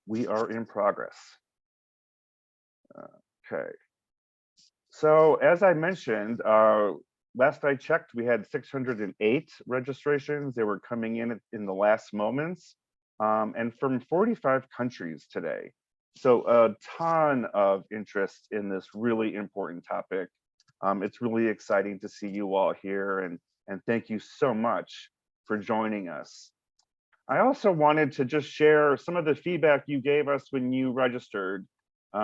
We are in progress. Okay. So as I mentioned, last I checked, we had 608 registrations. They were coming in the last moments, and from 45 countries today. So a ton of interest in this really important topic. It's really exciting to see you all here, and thank you so much for joining us. I also wanted to just share some of the feedback you gave us when you registered.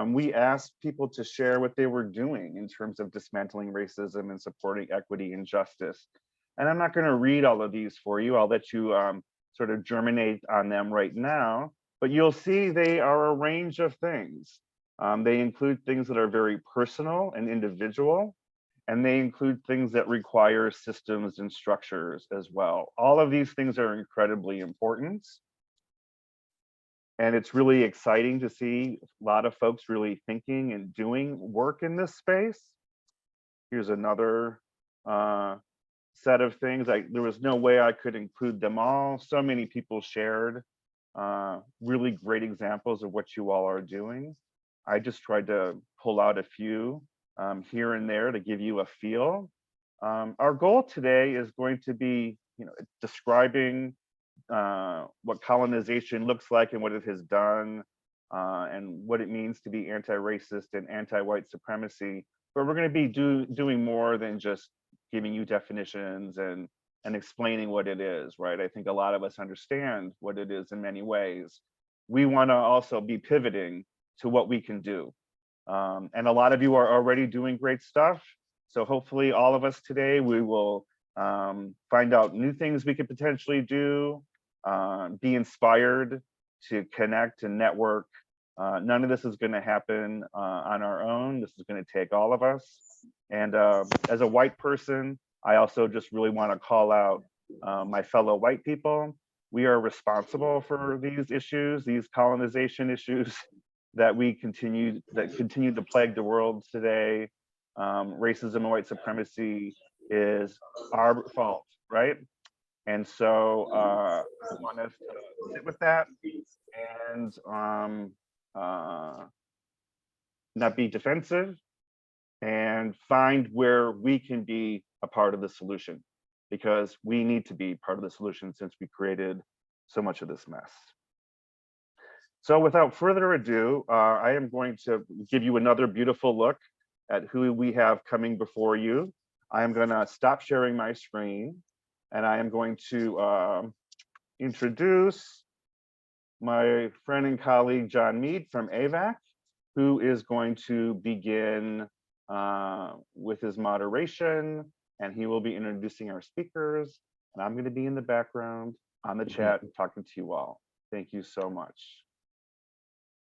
We asked people to share what they were doing in terms of dismantling racism and supporting equity and justice. And I'm not going to read all of these for you. I'll let you sort of germinate on them right now, but you'll see they are a range of things. They include things that are very personal and individual, and they include things that require systems and structures as well. All of these things are incredibly important. And it's really exciting to see a lot of folks really thinking and doing work in this space. Here's another set of things. There was no way I could include them all. So many people shared really great examples of what you all are doing. I just tried to pull out a few here and there to give you a feel. Our goal today is going to be, describing what colonization looks like and what it has done, and what it means to be anti-racist and anti-white supremacy. But we're going to be doing more than just giving you definitions and explaining what it is, right? I think a lot of us understand what it is in many ways. We want to also be pivoting to what we can do. And a lot of you are already doing great stuff. So hopefully all of us today, we will find out new things we could potentially do, be inspired to connect and network. None of this is going to happen on our own. This is going to take all of us. And as a white person, I also just really want to call out my fellow white people. We are responsible for these issues, these colonization issues that continue to plague the world today. Racism and white supremacy is our fault, right? And so I want us to sit with that and not be defensive, and find where we can be a part of the solution, because we need to be part of the solution since we created so much of this mess. So without further ado, I am going to give you another beautiful look at who we have coming before you. I am going to stop sharing my screen, and I am going to introduce my friend and colleague, John Meade from AVAC, who is going to begin with his moderation, and he will be introducing our speakers. And I'm going to be in the background on the chat talking to you all. Thank you so much.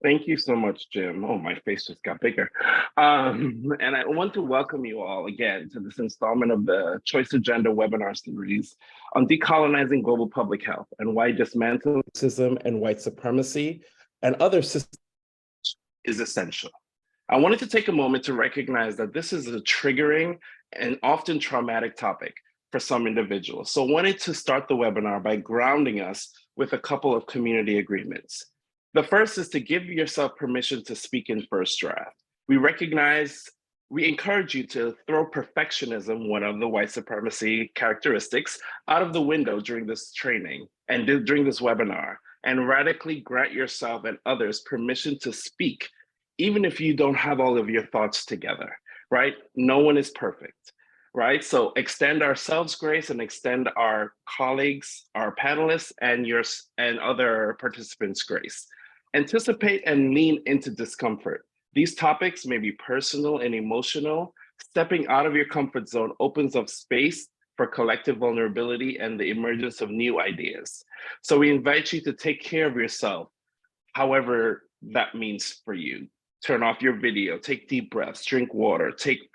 Thank you so much, Jim. Oh, my face just got bigger. And I want to welcome you all again to this installment of the Choice Agenda webinar series on decolonizing global public health and why dismantling racism and white supremacy and other systems is essential. I wanted to take a moment to recognize that this is a triggering and often traumatic topic for some individuals. So I wanted to start the webinar by grounding us with a couple of community agreements. The first is to give yourself permission to speak in first draft. We encourage you to throw perfectionism, one of the white supremacy characteristics, out of the window during this training and during this webinar, and radically grant yourself and others permission to speak, even if you don't have all of your thoughts together, right? No one is perfect, right? So extend ourselves grace and extend our colleagues, our panelists, and other participants grace. Anticipate and lean into discomfort. These topics may be personal and emotional. Stepping out of your comfort zone opens up space for collective vulnerability and the emergence of new ideas. So we invite you to take care of yourself, however that means for you. Turn off your video, take deep breaths, drink water, take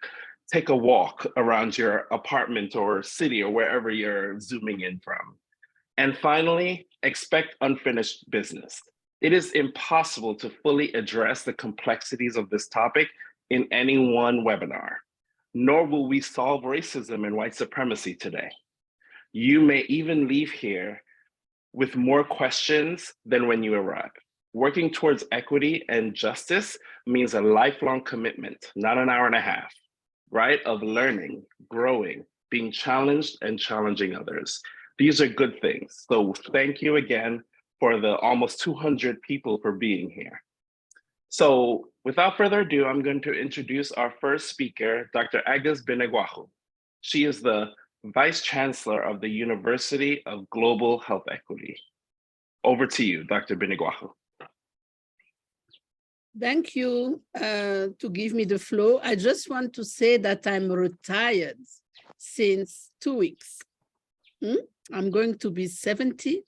a walk around your apartment or city or wherever you're zooming in from. And finally, expect unfinished business. It is impossible to fully address the complexities of this topic in any one webinar, nor will we solve racism and white supremacy today. You may even leave here with more questions than when you arrived. Working towards equity and justice means a lifelong commitment, not an hour and a half, right? Of learning, growing, being challenged and challenging others. These are good things. So thank you again for the almost 200 people for being here. So without further ado, I'm going to introduce our first speaker, Dr. Agnes Binagwaho. She is the Vice Chancellor of the University of Global Health Equity. Over to you, Dr. Binagwaho. Thank you to give me the floor. I just want to say that I'm retired since 2 weeks. I'm going to be 70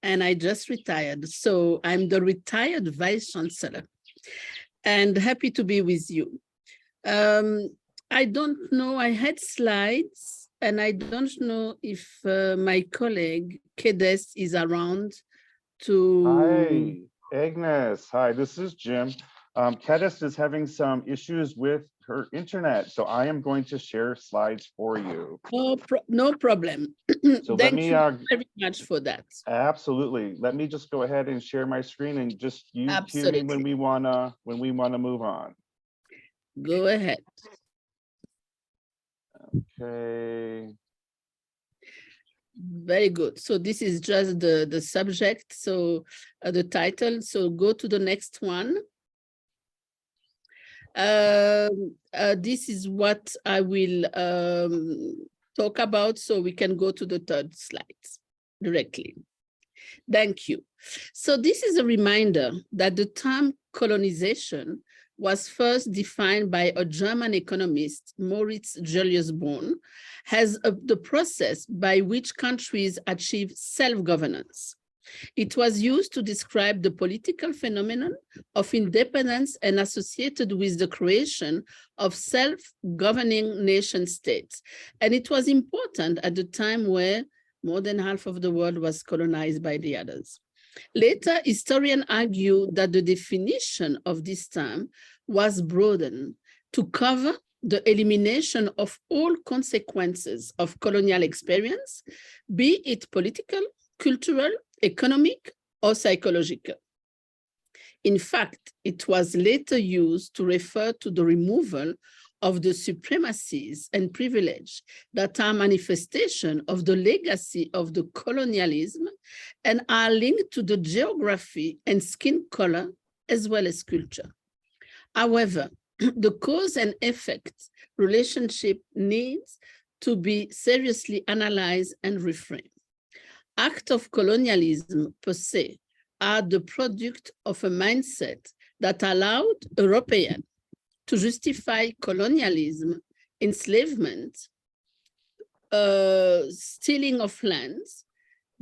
and I just retired. So I'm the retired Vice Chancellor and happy to be with you. I don't know, I had slides and I don't know if my colleague Kedes is around to... Hi. Agnes, hi, this is Jim. Kedis is having some issues with her internet, so I am going to share slides for you. No problem. So Thank you very much for that. Absolutely. Let me just go ahead and share my screen and just you cue me when we wanna move on. Go ahead. Okay. Very good. So this is just the subject, so the title. So go to the next one. This is what I will talk about, so we can go to the third slide directly. Thank you. So this is a reminder that the term colonization was first defined by a German economist, Moritz Julius Born, as the process by which countries achieve self-governance. It was used to describe the political phenomenon of independence and associated with the creation of self-governing nation states. And it was important at the time where more than half of the world was colonized by the others. Later, historians argue that the definition of this term was broadened to cover the elimination of all consequences of colonial experience, be it political, cultural, economic, or psychological. In fact, it was later used to refer to the removal of the supremacies and privilege that are manifestation of the legacy of the colonialism and are linked to the geography and skin color as well as culture. However, the cause and effect relationship needs to be seriously analyzed and reframed. Acts of colonialism per se are the product of a mindset that allowed Europeans to justify colonialism, enslavement, stealing of lands,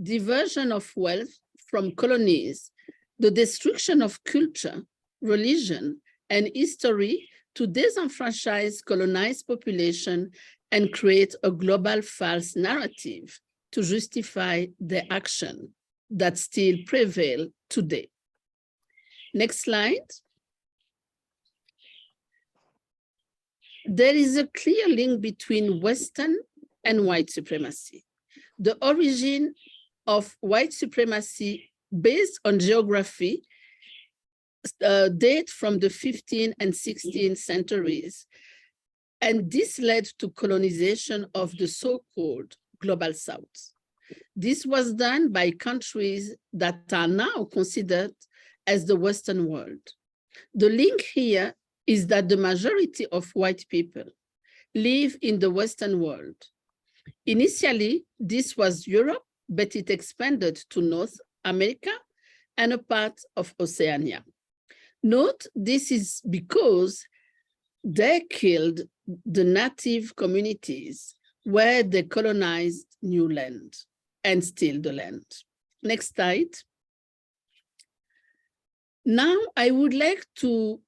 diversion of wealth from colonies, the destruction of culture, religion, and history to disenfranchise colonized population and create a global false narrative to justify their action that still prevail today. Next slide. There is a clear link between Western and white supremacy. The origin of white supremacy based on geography date from the 15th and 16th centuries, and this led to colonization of the so-called Global South. This was done by countries that are now considered as the Western world. The link here is that the majority of white people live in the Western world. Initially, this was Europe, but it expanded to North America and a part of Oceania. Note, this is because they killed the native communities where they colonized new land and steal the land. Next slide. Now, I would like to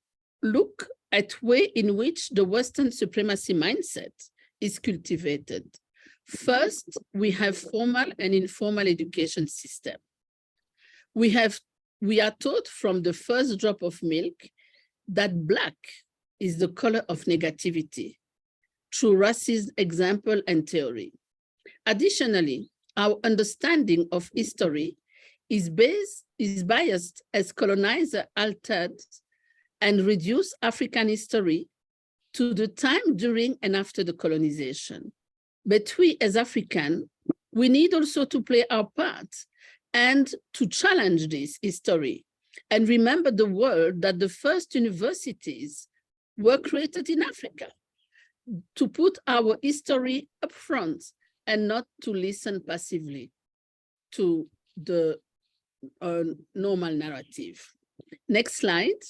look at way in which the Western supremacy mindset is cultivated. First, we have formal and informal education system. We are taught from the first drop of milk that Black is the color of negativity through racist example and theory. Additionally, our understanding of history is biased as colonizer altered and reduced African history to the time during and after the colonization. But we as African, we need also to play our part and to challenge this history and remember the world that the first universities were created in Africa, to put our history up front and not to listen passively to the normal narrative. Next slide.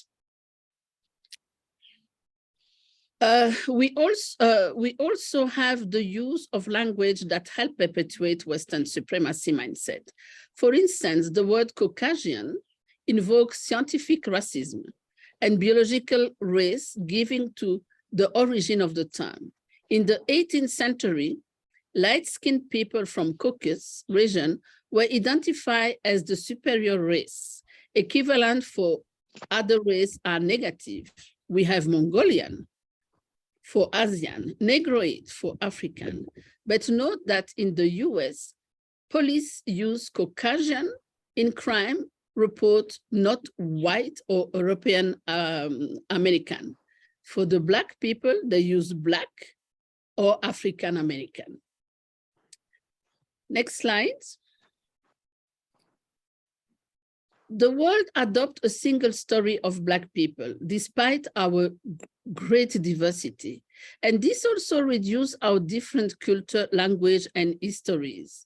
We also have the use of language that help perpetuate Western supremacy mindset. For instance, the word Caucasian invokes scientific racism and biological race, giving to the origin of the term. In the 18th century, light-skinned people from Caucasus region were identified as the superior race. Equivalent for other race are negative. We have Mongolian for Asian, Negroid for African. But note that in the US, police use Caucasian in crime report, not white or European American. For the Black people, they use Black or African American. Next slide. The world adopts a single story of Black people, despite our great diversity. And this also reduces our different culture, language, and histories.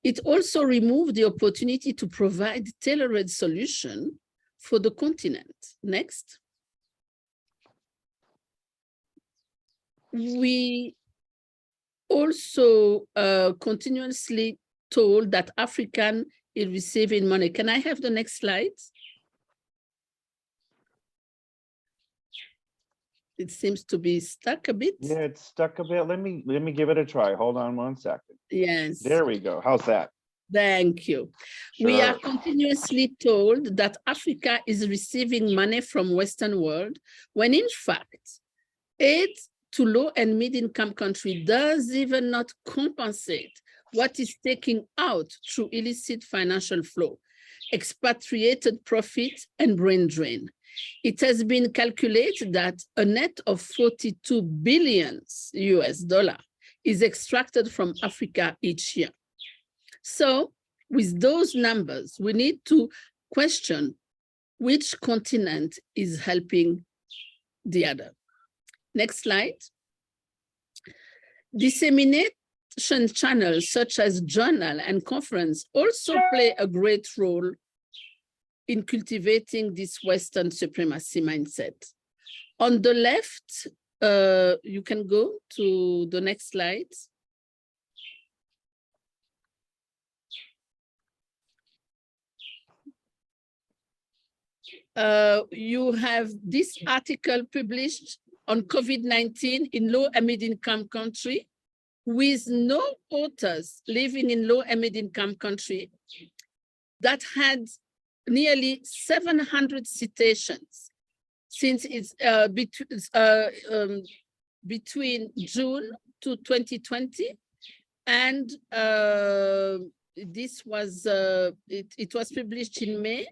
It also removed the opportunity to provide tailored solution for the continent. Next. We also continuously told that African is receiving money. Can I have the next slide? It seems to be stuck a bit. Yeah, it's stuck a bit. Let me give it a try. Hold on one second. Yes. There we go. How's that? Thank you. Sure. We are continuously told that Africa is receiving money from Western world, when in fact, aid to low and mid-income country does even not compensate what is taken out through illicit financial flow, expatriated profit, and brain drain. It has been calculated that a net of 42 billion US dollar is extracted from Africa each year. So with those numbers, we need to question which continent is helping the other. Next slide. Dissemination channels such as journal and conference also play a great role in cultivating this Western supremacy mindset. On the left, you can go to the next slide. You have this article published on COVID-19 in low and mid-income country with no authors living in low and mid-income country that had nearly 700 citations since it's between June to 2020, and this was it was published in May.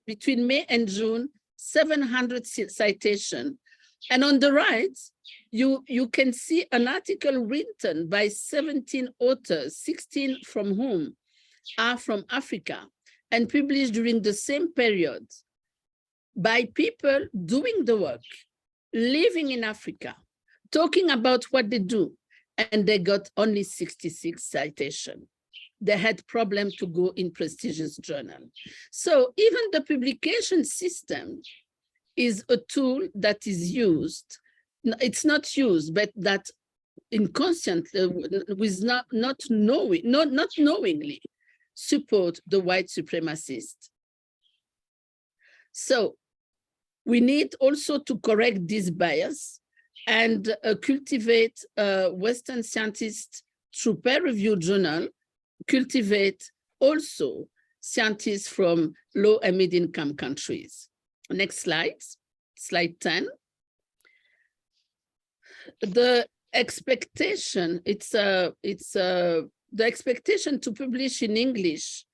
Between May and June, 700 citation. And on the right, you can see an article written by 17 authors, 16 from whom are from Africa, and published during the same period by people doing the work, living in Africa, talking about what they do, and they got only 66 citations. They had problems to go in prestigious journal. So even the publication system is a tool that is used. It's not used, but that inconsciently, with not knowingly, support the white supremacists. So we need also to correct this bias and cultivate Western scientists through peer-reviewed journal, cultivate also scientists from low and mid-income countries. Next slide, slide 10. The expectation, the expectation to publish in English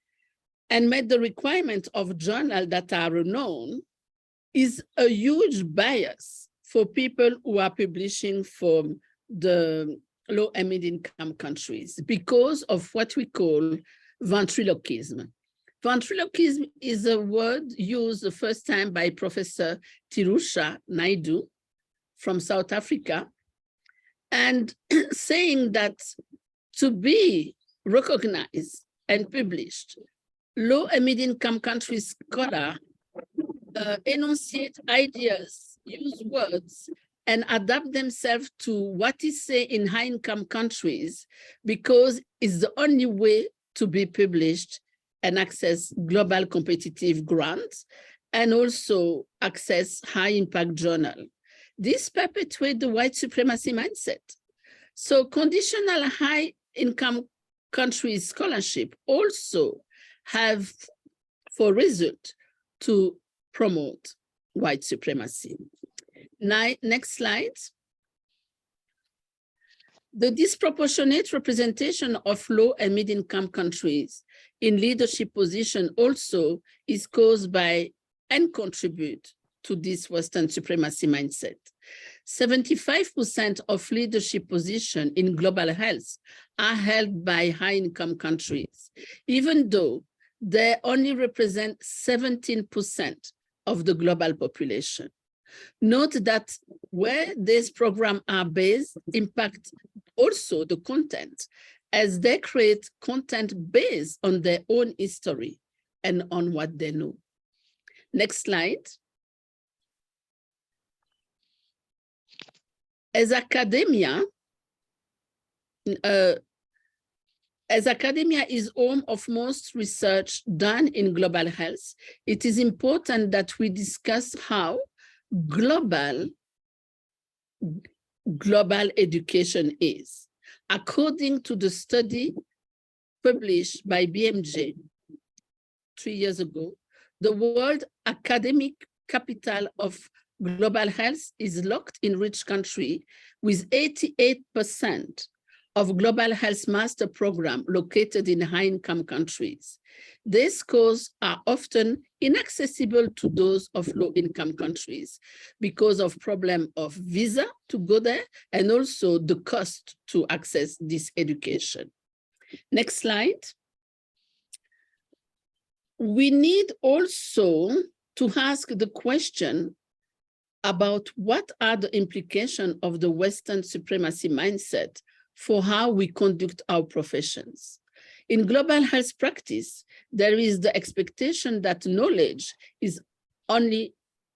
and made the requirement of journals that are renowned is a huge bias for people who are publishing from the low and mid-income countries because of what we call ventriloquism. Ventriloquism is a word used the first time by Professor Tirusha Naidu from South Africa, and saying that to be recognized and published, low and mid-income country scholars enunciate ideas, use words, and adapt themselves to what is said in high-income countries because it's the only way to be published and access global competitive grants and also access high-impact journal. This perpetuates the white supremacy mindset. So conditional high-income countries scholarship also have for result to promote white supremacy. Next slide. The disproportionate representation of low and mid-income countries in leadership position also is caused by and contribute to this Western supremacy mindset. 75% of leadership positions in global health are held by high-income countries, even though they only represent 17% of the global population. Note that where these programs are based impact also the content, as they create content based on their own history and on what they know. Next slide. As academia is home of most research done in global health, it is important that we discuss how global education is. According to the study published by BMJ 3 years ago, the world academic capital of global health is locked in rich countries, with 88% of global health master program located in high-income countries. These scores are often inaccessible to those of low-income countries because of problem of visa to go there and also the cost to access this education. Next slide. We need also to ask the question about what are the implications of the Western supremacy mindset for how we conduct our professions. In global health practice, there is the expectation that knowledge is only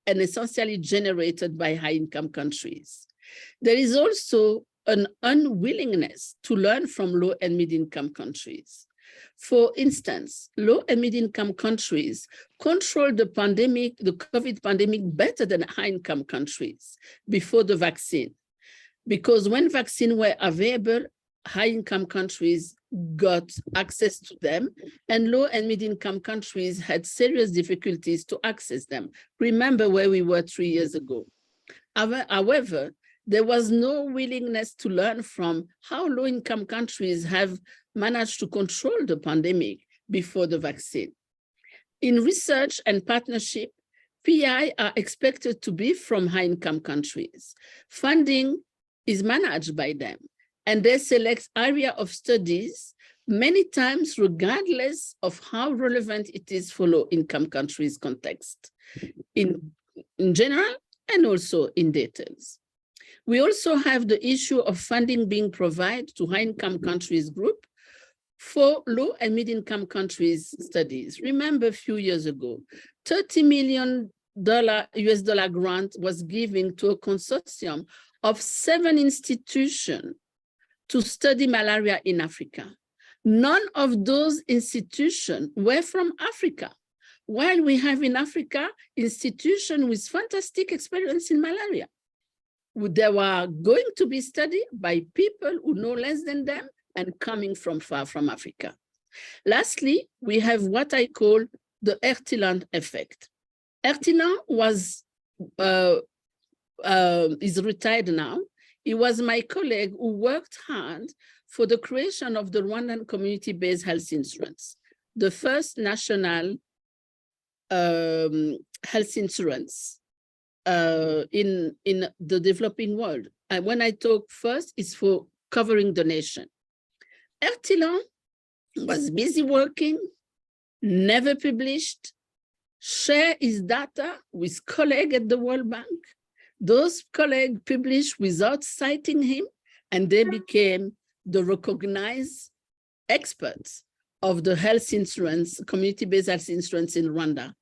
and essentially generated by high-income countries. There is also an unwillingness to learn from low and mid-income countries. For instance, low and mid-income countries controlled the pandemic, the COVID pandemic, better than high-income countries before the vaccine. Because when vaccines were available, high-income countries got access to them, and low and mid-income countries had serious difficulties to access them. Remember where we were 3 years ago. However, there was no willingness to learn from how low-income countries have managed to control the pandemic before the vaccine. In research and partnership, PI are expected to be from high-income countries. Funding is managed by them, and they select area of studies many times regardless of how relevant it is for low-income countries' context, in general and also in details. We also have the issue of funding being provided to high-income countries group for low and mid-income countries studies. Remember a few years ago, $30 million US dollar grant was given to a consortium of 7 institutions to study malaria in Africa. None of those institutions were from Africa, while we have in Africa institutions with fantastic experience in malaria. They were going to be studied by people who know less than them and coming from far from Africa. Lastly, we have what I call the Ertiland effect. Ertiland is retired now. He was my colleague who worked hard for the creation of the Rwandan community-based health insurance. the first national health insurance in the developing world. And when I talk first, it's for covering the nation. Tian was busy working, never published, share his data with colleagues at the World Bank. Those colleagues published without citing him, and they became the recognized experts of the health insurance, community-based health insurance in Rwanda.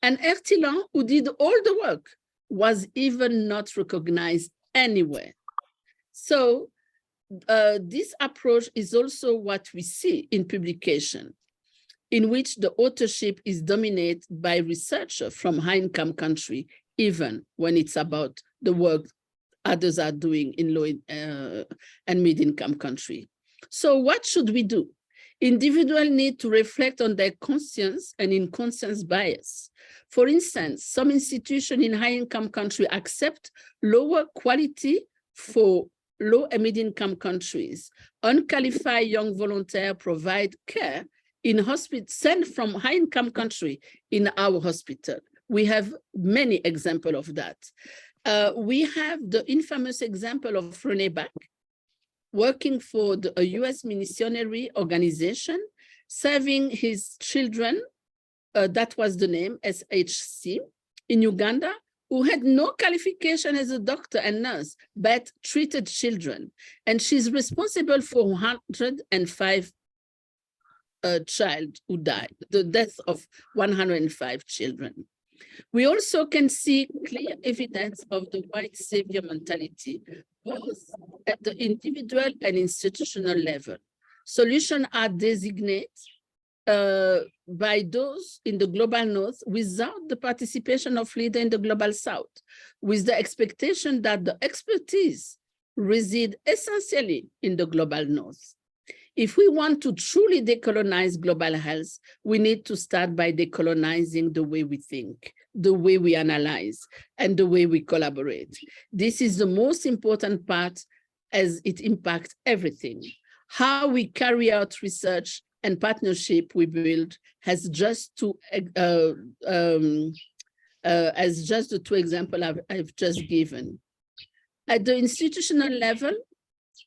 And Tian, who did all the work, was even not recognized anywhere. So this approach is also what we see in publication, in which the authorship is dominated by researchers from high-income countries, even when it's about the work others are doing in low and mid-income countries. So what should we do? Individuals need to reflect on their conscience and inconscience bias. For instance, some institutions in high-income countries accept lower quality for low and mid-income countries. Unqualified young volunteers provide care in hospitals sent from high-income countries in our hospital. We have many examples of that. We have the infamous example of René Bach, working for a US missionary organization, serving his children, that was the name, SHC, in Uganda, who had no qualification as a doctor and nurse, but treated children. And she's responsible for 105 child who died, the death of 105 children. We also can see clear evidence of the white savior mentality, both at the individual and institutional level. Solutions are designated by those in the global north without the participation of leaders in the global south, with the expectation that the expertise reside essentially in the global north. If we want to truly decolonize global health, we need to start by decolonizing the way we think, the way we analyze, and the way we collaborate. This is the most important part as it impacts everything. How we carry out research and partnership we build as just the two examples I've just given. At the institutional level,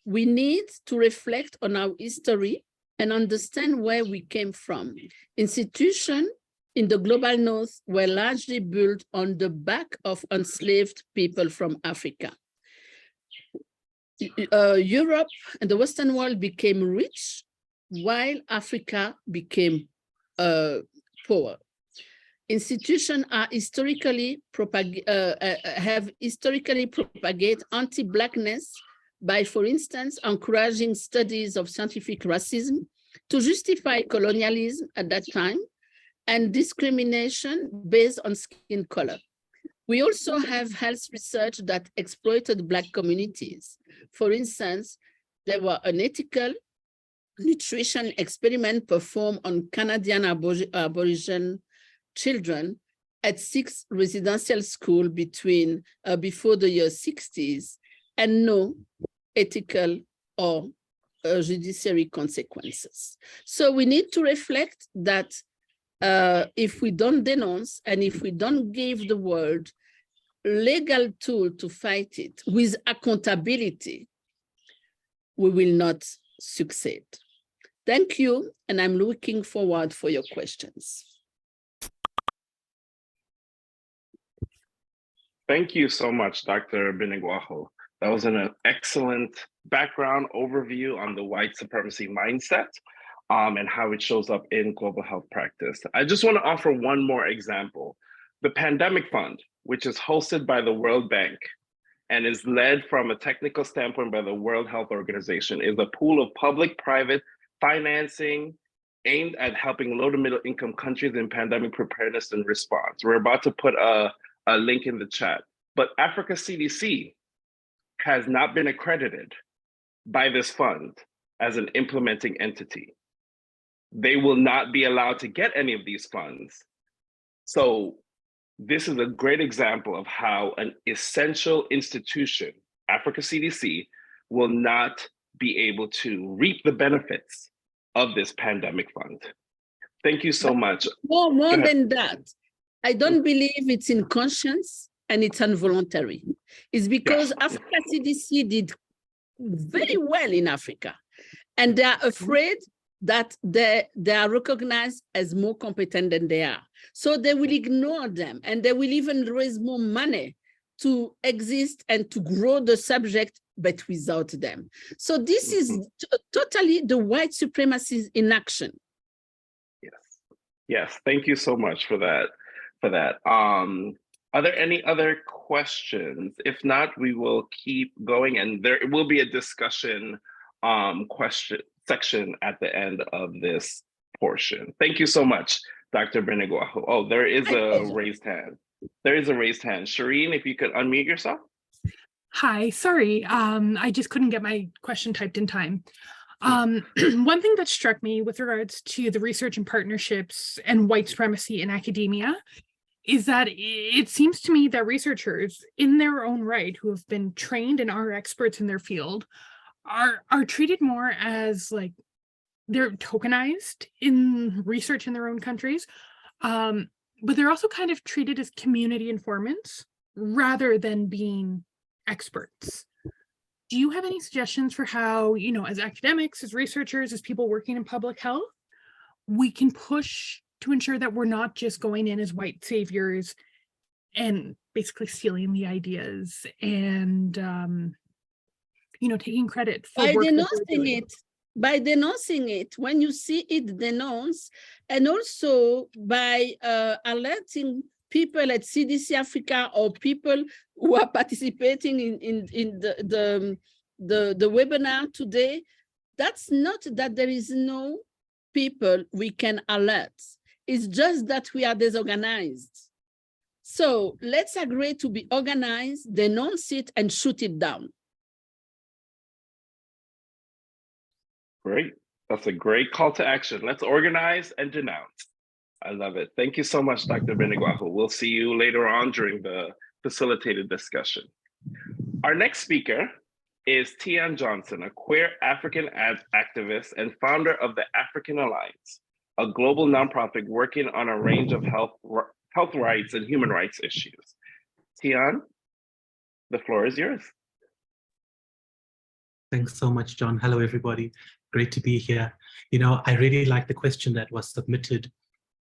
we need to reflect on our history and understand where we came from. Institutions in the global north were largely built on the back of enslaved people from Africa. Europe and the Western world became rich while Africa became poor. Institutions are historically have historically propagated anti-Blackness by, for instance, encouraging studies of scientific racism to justify colonialism at that time and discrimination based on skin color. We also have health research that exploited Black communities. For instance, there were unethical nutrition experiment performed on Canadian Aboriginal children at 6 residential schools before the year 60s, and no ethical or judiciary consequences. So we need to reflect that if we don't denounce and if we don't give the world legal tool to fight it with accountability, we will not succeed. Thank you, and I'm looking forward for your questions. Thank you so much, Dr. Binagwaho. That was an excellent background overview on the white supremacy mindset and how it shows up in global health practice. I just want to offer one more example. The Pandemic Fund, which is hosted by the World Bank and is led from a technical standpoint by the World Health Organization, is a pool of public-private financing aimed at helping low to middle income countries in pandemic preparedness and response. We're about to put a link in the chat, but Africa CDC has not been accredited by this fund as an implementing entity. They will not be allowed to get any of these funds. So this is a great example of how an essential institution, Africa CDC, will not be able to reap the benefits of this pandemic fund. Thank you so much. More Go ahead. than that, I don't believe it's in conscience and it's involuntary. It's because Africa CDC did very well in Africa, and they are afraid that they are recognized as more competent than they are. So they will ignore them, and they will even raise more money to exist and to grow the subject, but without them. So this is totally the white supremacy in action. Yes, thank you so much for that. Are there any other questions? If not, we will keep going, and there will be a discussion question section at the end of this portion. Thank you so much, Dr. Binagwaho. Oh, there is a raised hand. There is a raised hand. Shireen, if you could unmute yourself. Hi, sorry, I just couldn't get my question typed in time. One thing that struck me with regards to the research and partnerships and white supremacy in academia is that it seems to me that researchers in their own right who have been trained and are experts in their field are treated more as like they're tokenized in research in their own countries, but they're also kind of treated as community informants rather than being experts. Do you have any suggestions for how, you know, as academics, as researchers, as people working in public health, we can push to ensure that we're not just going in as white saviors and basically stealing the ideas and, you know, taking credit for By work that denouncing it, by denouncing it, when you see it denounced, and also by alerting people at CDC Africa or people who are participating in the webinar today, that's not that there is no people we can alert. It's just that we are disorganized. So let's agree to be organized, denounce it, and shoot it down. Great. That's a great call to action. Let's organize and denounce. I love it. Thank you so much, Dr. Binagwaho. We'll see you later on during the facilitated discussion. Our next speaker is Tian Johnson, a queer African activist and founder of the African Alliance, a global nonprofit working on a range of health rights and human rights issues. Tian, the floor is yours. Thanks so much, John. Hello, everybody. Great to be here. You know, I really like the question that was submitted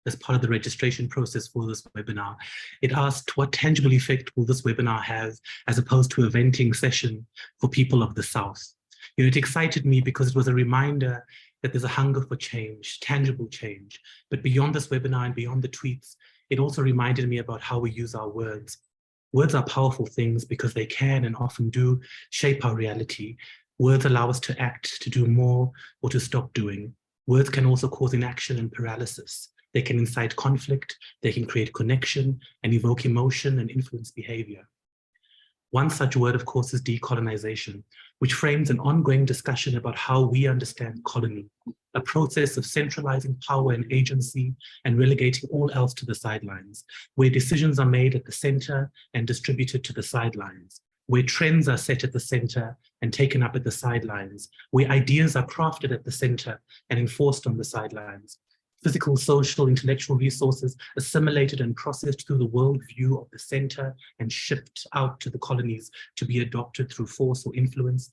as part of the registration process for this webinar. It asked, what tangible effect will this webinar have as opposed to a venting session for people of the South? You know, it excited me because it was a reminder that there's a hunger for change, tangible change. But beyond this webinar and beyond the tweets, it also reminded me about how we use our words. Words are powerful things because they can and often do shape our reality. Words allow us to act, to do more, or to stop doing. Words can also cause inaction and paralysis. They can incite conflict, they can create connection and evoke emotion and influence behavior. One such word, of course, is decolonization, which frames an ongoing discussion about how we understand colony, a process of centralizing power and agency and relegating all else to the sidelines, where decisions are made at the center and distributed to the sidelines, where trends are set at the center and taken up at the sidelines, where ideas are crafted at the center and enforced on the sidelines. Physical, social, intellectual resources assimilated and processed through the worldview of the center and shipped out to the colonies to be adopted through force or influence,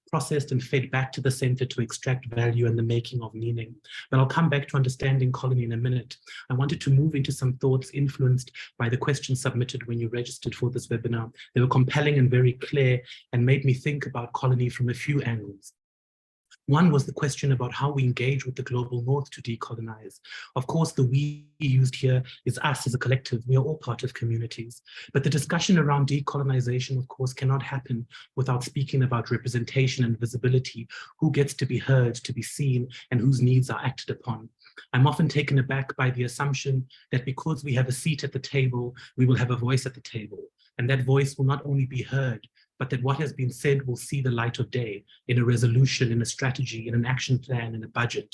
processed and fed back to the center to extract value and the making of meaning. But I'll come back to understanding colony in a minute. I wanted to move into some thoughts influenced by the questions submitted when you registered for this webinar. They were compelling and very clear and made me think about colony from a few angles. One was the question about how we engage with the global north to decolonize. Of course, the we used here is us as a collective. We are all part of communities. But the discussion around decolonization, of course, cannot happen without speaking about representation and visibility, who gets to be heard, to be seen, and whose needs are acted upon. I'm often taken aback by the assumption that because we have a seat at the table, we will have a voice at the table. And that voice will not only be heard, but that what has been said will see the light of day in a resolution, in a strategy, in an action plan, in a budget.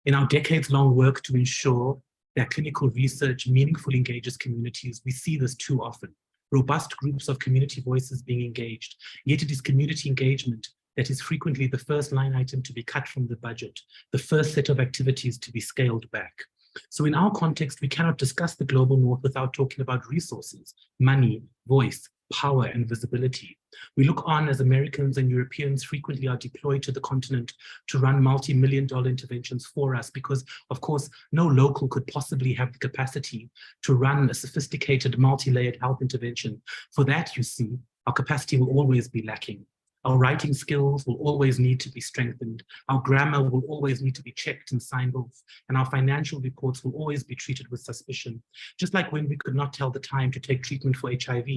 In our decades-long work to ensure that clinical research meaningfully engages communities, we see this too often. Robust groups of community voices being engaged, yet it is community engagement that is frequently the first line item to be cut from the budget, the first set of activities to be scaled back. So in our context, we cannot discuss the global north without talking about resources, money, voice, power, and visibility. We look on as Americans and Europeans frequently are deployed to the continent to run multi-million-dollar interventions for us because, of course, no local could possibly have the capacity to run a sophisticated multi-layered health intervention. For that, you see, our capacity will always be lacking. Our writing skills will always need to be strengthened. Our grammar will always need to be checked and signed off. And our financial reports will always be treated with suspicion. Just like when we could not tell the time to take treatment for HIV,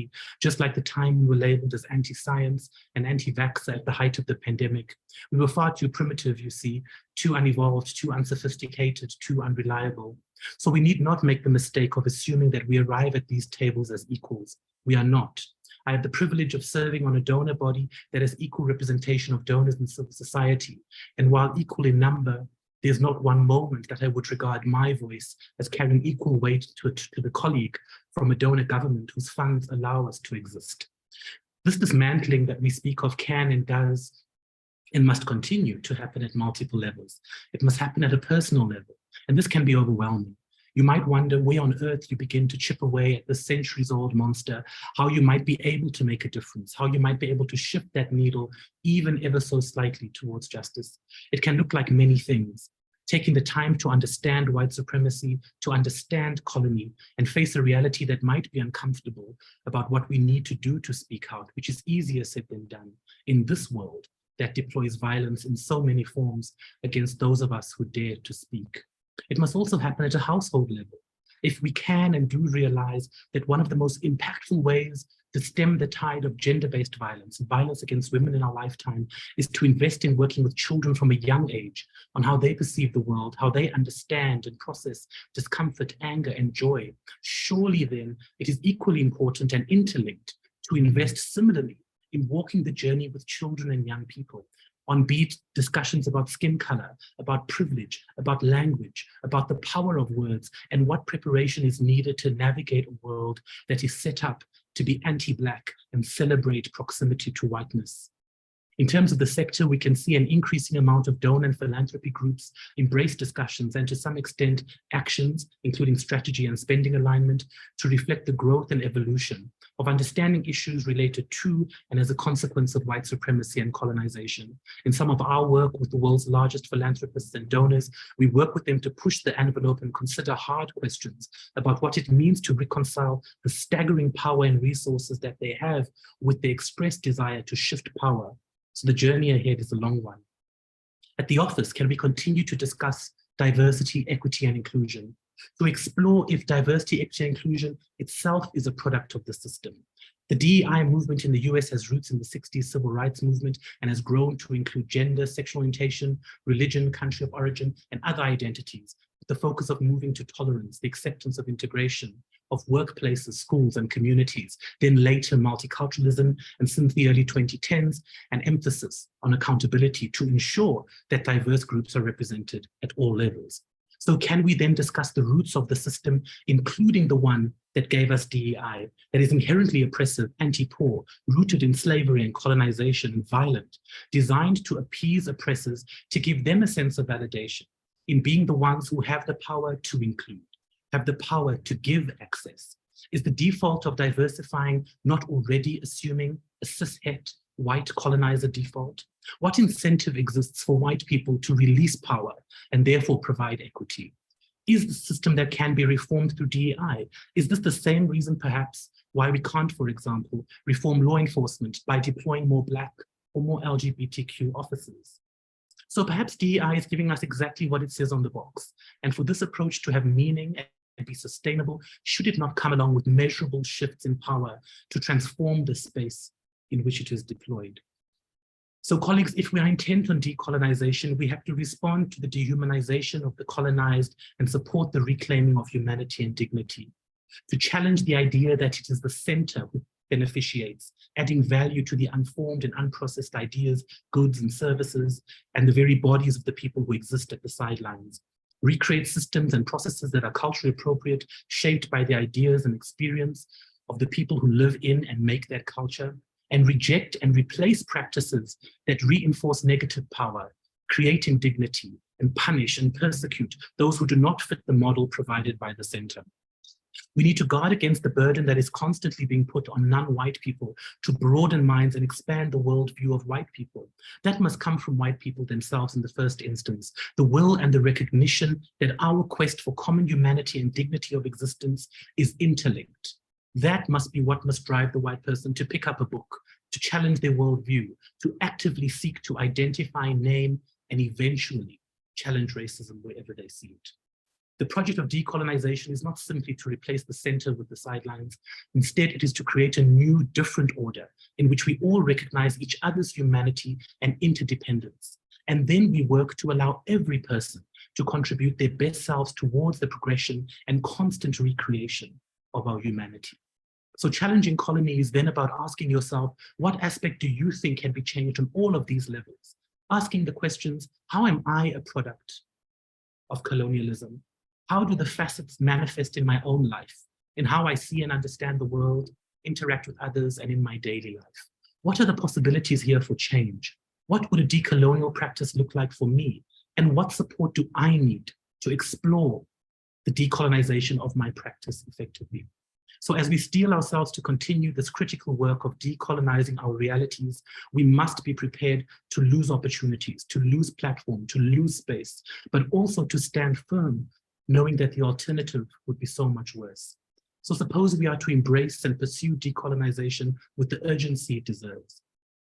just like the time we were labeled as anti-science and anti-vaxxer at the height of the pandemic. We were far too primitive, you see, too unevolved, too unsophisticated, too unreliable. So we need not make the mistake of assuming that we arrive at these tables as equals. We are not. I have the privilege of serving on a donor body that has equal representation of donors in civil society. And while equal in number, there's not one moment that I would regard my voice as carrying equal weight to the colleague from a donor government whose funds allow us to exist. This dismantling that we speak of can and does and must continue to happen at multiple levels. It must happen at a personal level, and this can be overwhelming. You might wonder where on earth you begin to chip away at the centuries-old monster, how you might be able to make a difference, how you might be able to shift that needle even ever so slightly towards justice. It can look like many things. Taking the time to understand white supremacy, to understand colony, and face a reality that might be uncomfortable about what we need to do to speak out, which is easier said than done in this world that deploys violence in so many forms against those of us who dare to speak. It must also happen at a household level. If we can and do realize that one of the most impactful ways to stem the tide of gender-based violence, violence against women in our lifetime, is to invest in working with children from a young age on how they perceive the world, how they understand and process discomfort, anger, and joy. Surely then, it is equally important and interlinked to invest similarly in walking the journey with children and young people, on beat discussions about skin color, about privilege, about language, about the power of words, and what preparation is needed to navigate a world that is set up to be anti-Black and celebrate proximity to whiteness. In terms of the sector, we can see an increasing amount of donor and philanthropy groups embrace discussions and to some extent actions, including strategy and spending alignment, to reflect the growth and evolution of understanding issues related to and as a consequence of white supremacy and colonization. In some of our work with the world's largest philanthropists and donors, we work with them to push the envelope and consider hard questions about what it means to reconcile the staggering power and resources that they have with the expressed desire to shift power. So the journey ahead is a long one. At the office, can we continue to discuss diversity, equity, and inclusion? To explore if diversity, equity, and inclusion itself is a product of the system. The DEI movement in the US has roots in the 60s civil rights movement and has grown to include gender, sexual orientation, religion, country of origin, and other identities, with the focus of moving to tolerance, the acceptance of integration, of workplaces, schools, and communities, then later multiculturalism, and since the early 2010s, an emphasis on accountability to ensure that diverse groups are represented at all levels. So can we then discuss the roots of the system, including the one that gave us DEI, that is inherently oppressive, anti-poor, rooted in slavery and colonization, and violent, designed to appease oppressors, to give them a sense of validation in being the ones who have the power to include, have the power to give access? Is the default of diversifying not already assuming a cishet white colonizer default? What incentive exists for white people to release power and therefore provide equity? Is the system that can be reformed through DEI? Is this the same reason perhaps why we can't, for example, reform law enforcement by deploying more Black or more LGBTQ officers? So perhaps DEI is giving us exactly what it says on the box. And for this approach to have meaning and be sustainable, should it not come along with measurable shifts in power to transform the space in which it is deployed? So colleagues, if we are intent on decolonization, we have to respond to the dehumanization of the colonized and support the reclaiming of humanity and dignity. To challenge the idea that it is the center who beneficiates, adding value to the unformed and unprocessed ideas, goods and services, and the very bodies of the people who exist at the sidelines. Recreate systems and processes that are culturally appropriate, shaped by the ideas and experience of the people who live in and make that culture, and reject and replace practices that reinforce negative power, create indignity, and punish and persecute those who do not fit the model provided by the center. We need to guard against the burden that is constantly being put on non-white people to broaden minds and expand the worldview of white people. That must come from white people themselves in the first instance. The will and the recognition that our quest for common humanity and dignity of existence is interlinked. That must be what must drive the white person to pick up a book, to challenge their worldview, to actively seek to identify, name, and eventually challenge racism wherever they see it. The project of decolonization is not simply to replace the center with the sidelines. Instead, it is to create a new, different order in which we all recognize each other's humanity and interdependence. And then we work to allow every person to contribute their best selves towards the progression and constant recreation of our humanity. So challenging colony is then about asking yourself, what aspect do you think can be changed on all of these levels? Asking the questions, how am I a product of colonialism? How do the facets manifest in my own life, in how I see and understand the world, interact with others, and in my daily life? What are the possibilities here for change? What would a decolonial practice look like for me? And what support do I need to explore the decolonization of my practice effectively? So as we steel ourselves to continue this critical work of decolonizing our realities, we must be prepared to lose opportunities, to lose platform, to lose space, but also to stand firm, knowing that the alternative would be so much worse. So suppose we are to embrace and pursue decolonization with the urgency it deserves.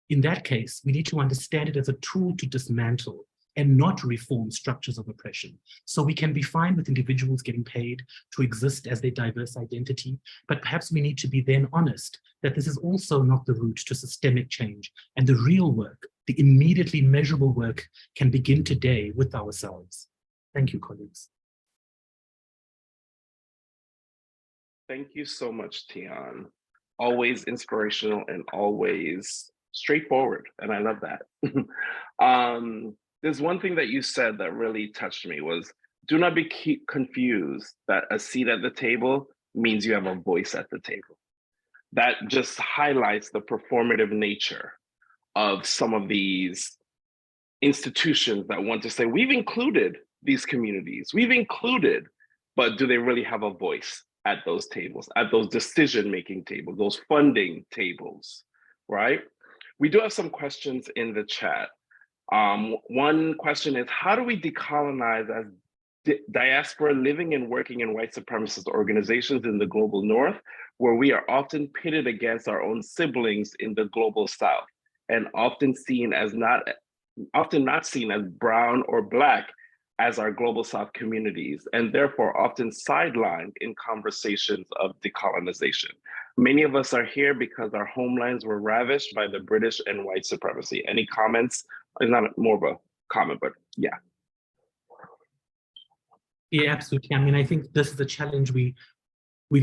In that case, we need to understand it as a tool to dismantle and not reform structures of oppression. So we can be fine with individuals getting paid to exist as their diverse identity, but perhaps we need to be then honest that this is also not the route to systemic change, and the real work, the immediately measurable work, can begin today with ourselves. Thank you, colleagues. Thank you so much, Tian. Always inspirational and always straightforward, and I love that. There's one thing that you said that really touched me was, do not be confused that a seat at the table means you have a voice at the table. That just highlights the performative nature of some of these institutions that want to say, we've included these communities, we've included, but do they really have a voice at those tables, at those decision-making tables, those funding tables, right? We do have some questions in the chat. One question is, how do we decolonize as diaspora living and working in white supremacist organizations in the global north, where we are often pitted against our own siblings in the global south, and often not seen as brown or black as our global south communities, and therefore often sidelined in conversations of decolonization. Many of us are here because our homelands were ravished by the British and white supremacy. Any comments? It's not more of a comment, but yeah. Yeah, absolutely. I mean, I think this is a challenge we've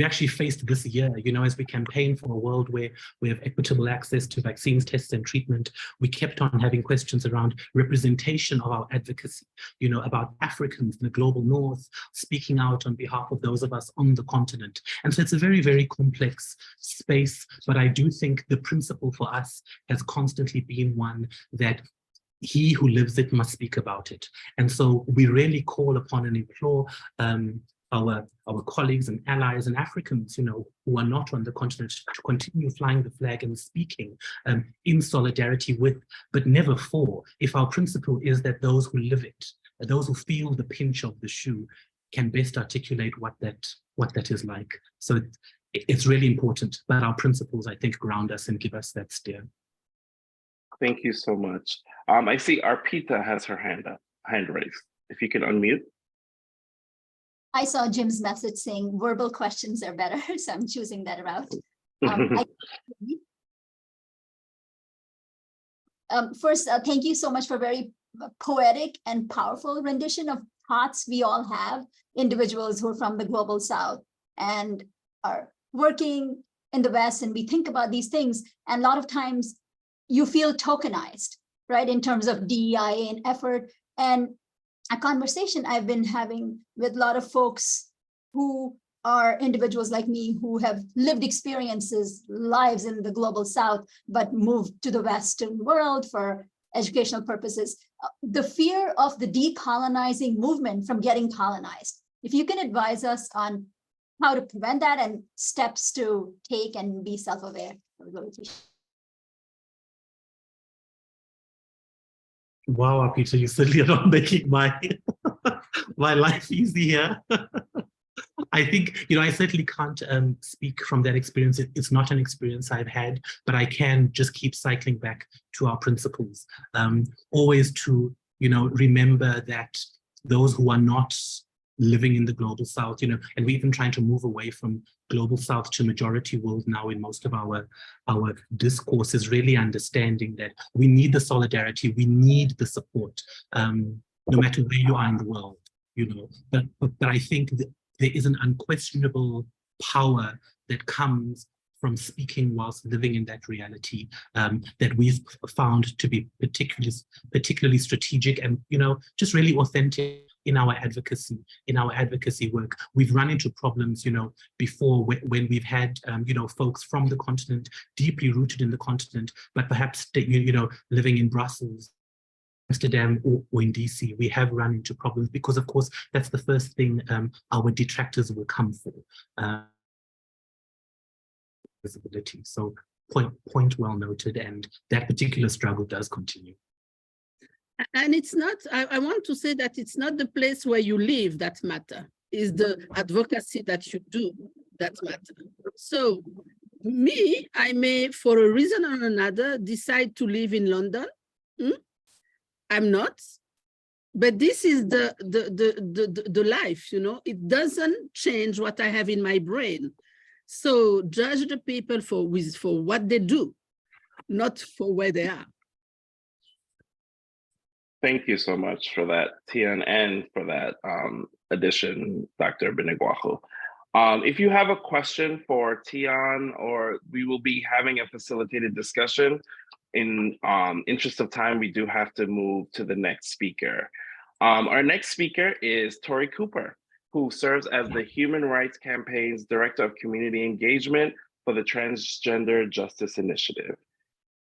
actually faced this year, you know, as we campaign for a world where we have equitable access to vaccines, tests, and treatment. We kept on having questions around representation of our advocacy, you know, about Africans in the global north, speaking out on behalf of those of us on the continent. And so it's a very, very complex space, but I do think the principle for us has constantly been one that he who lives it must speak about it. And so we really call upon and implore our colleagues and allies and Africans, you know, who are not on the continent, to continue flying the flag and speaking in solidarity with, but never for. If our principle is that those who live it, those who feel the pinch of the shoe, can best articulate what that is like. So it's really important that our principles, I think, ground us and give us that steer. Thank you so much. I see Arpita has her hand raised. If you can unmute. I saw Jim's message saying verbal questions are better, so I'm choosing that route. First, thank you so much for a very poetic and powerful rendition of thoughts we all have, individuals who are from the global south and are working in the West, and we think about these things, and a lot of times you feel tokenized, right, in terms of DEI and effort. And a conversation I've been having with a lot of folks who are individuals like me who have lived experiences, lives in the global South, but moved to the Western world for educational purposes. The fear of the decolonizing movement from getting colonized. If you can advise us on how to prevent that and steps to take and be self-aware. Wow, Peter, you certainly are not making my my life easy here. I think, I certainly can't speak from that experience. It's not an experience I've had, but I can just keep cycling back to our principles. Always to, remember that those who are not living in the global South, and we're even trying to move away from global South to majority world now in most of our discourse, is really understanding that we need the solidarity, we need the support, no matter where you are in the world, But I think that there is an unquestionable power that comes from speaking whilst living in that reality, that we've found to be particularly strategic and, just really authentic in our advocacy work. We've run into problems, before when we've had, folks from the continent, deeply rooted in the continent, but perhaps, living in Brussels, Amsterdam, or in DC, we have run into problems because, of course, that's the first thing our detractors will come for. Visibility. So point well noted, and that particular struggle does continue. And it's not, I want to say that it's not the place where you live that matter, it's the advocacy that you do that matter. So me, I may, for a reason or another, decide to live in London. I'm not, but this is the life, it doesn't change what I have in my brain. So judge the people for what they do, not for where they are. Thank you so much for that, Tian, and for that addition, Dr. Binagwaho. If you have a question for Tian, or we will be having a facilitated discussion, in interest of time, we do have to move to the next speaker. Our next speaker is Tori Cooper, who serves as the Human Rights Campaign's Director of Community Engagement for the Transgender Justice Initiative.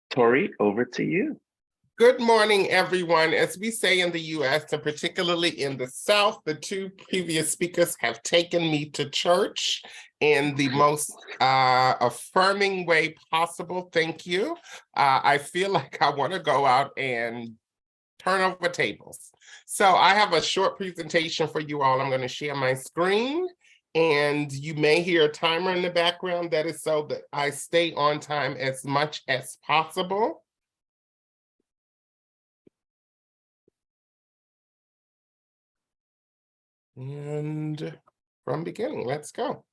Tori, over to you. Good morning, everyone. As we say in the US, and particularly in the South, the two previous speakers have taken me to church in the most affirming way possible. Thank you. I feel like I want to go out and turn over tables. So I have a short presentation for you all. I'm going to share my screen, and you may hear a timer in the background. That is so that I stay on time as much as possible. And from beginning, let's go.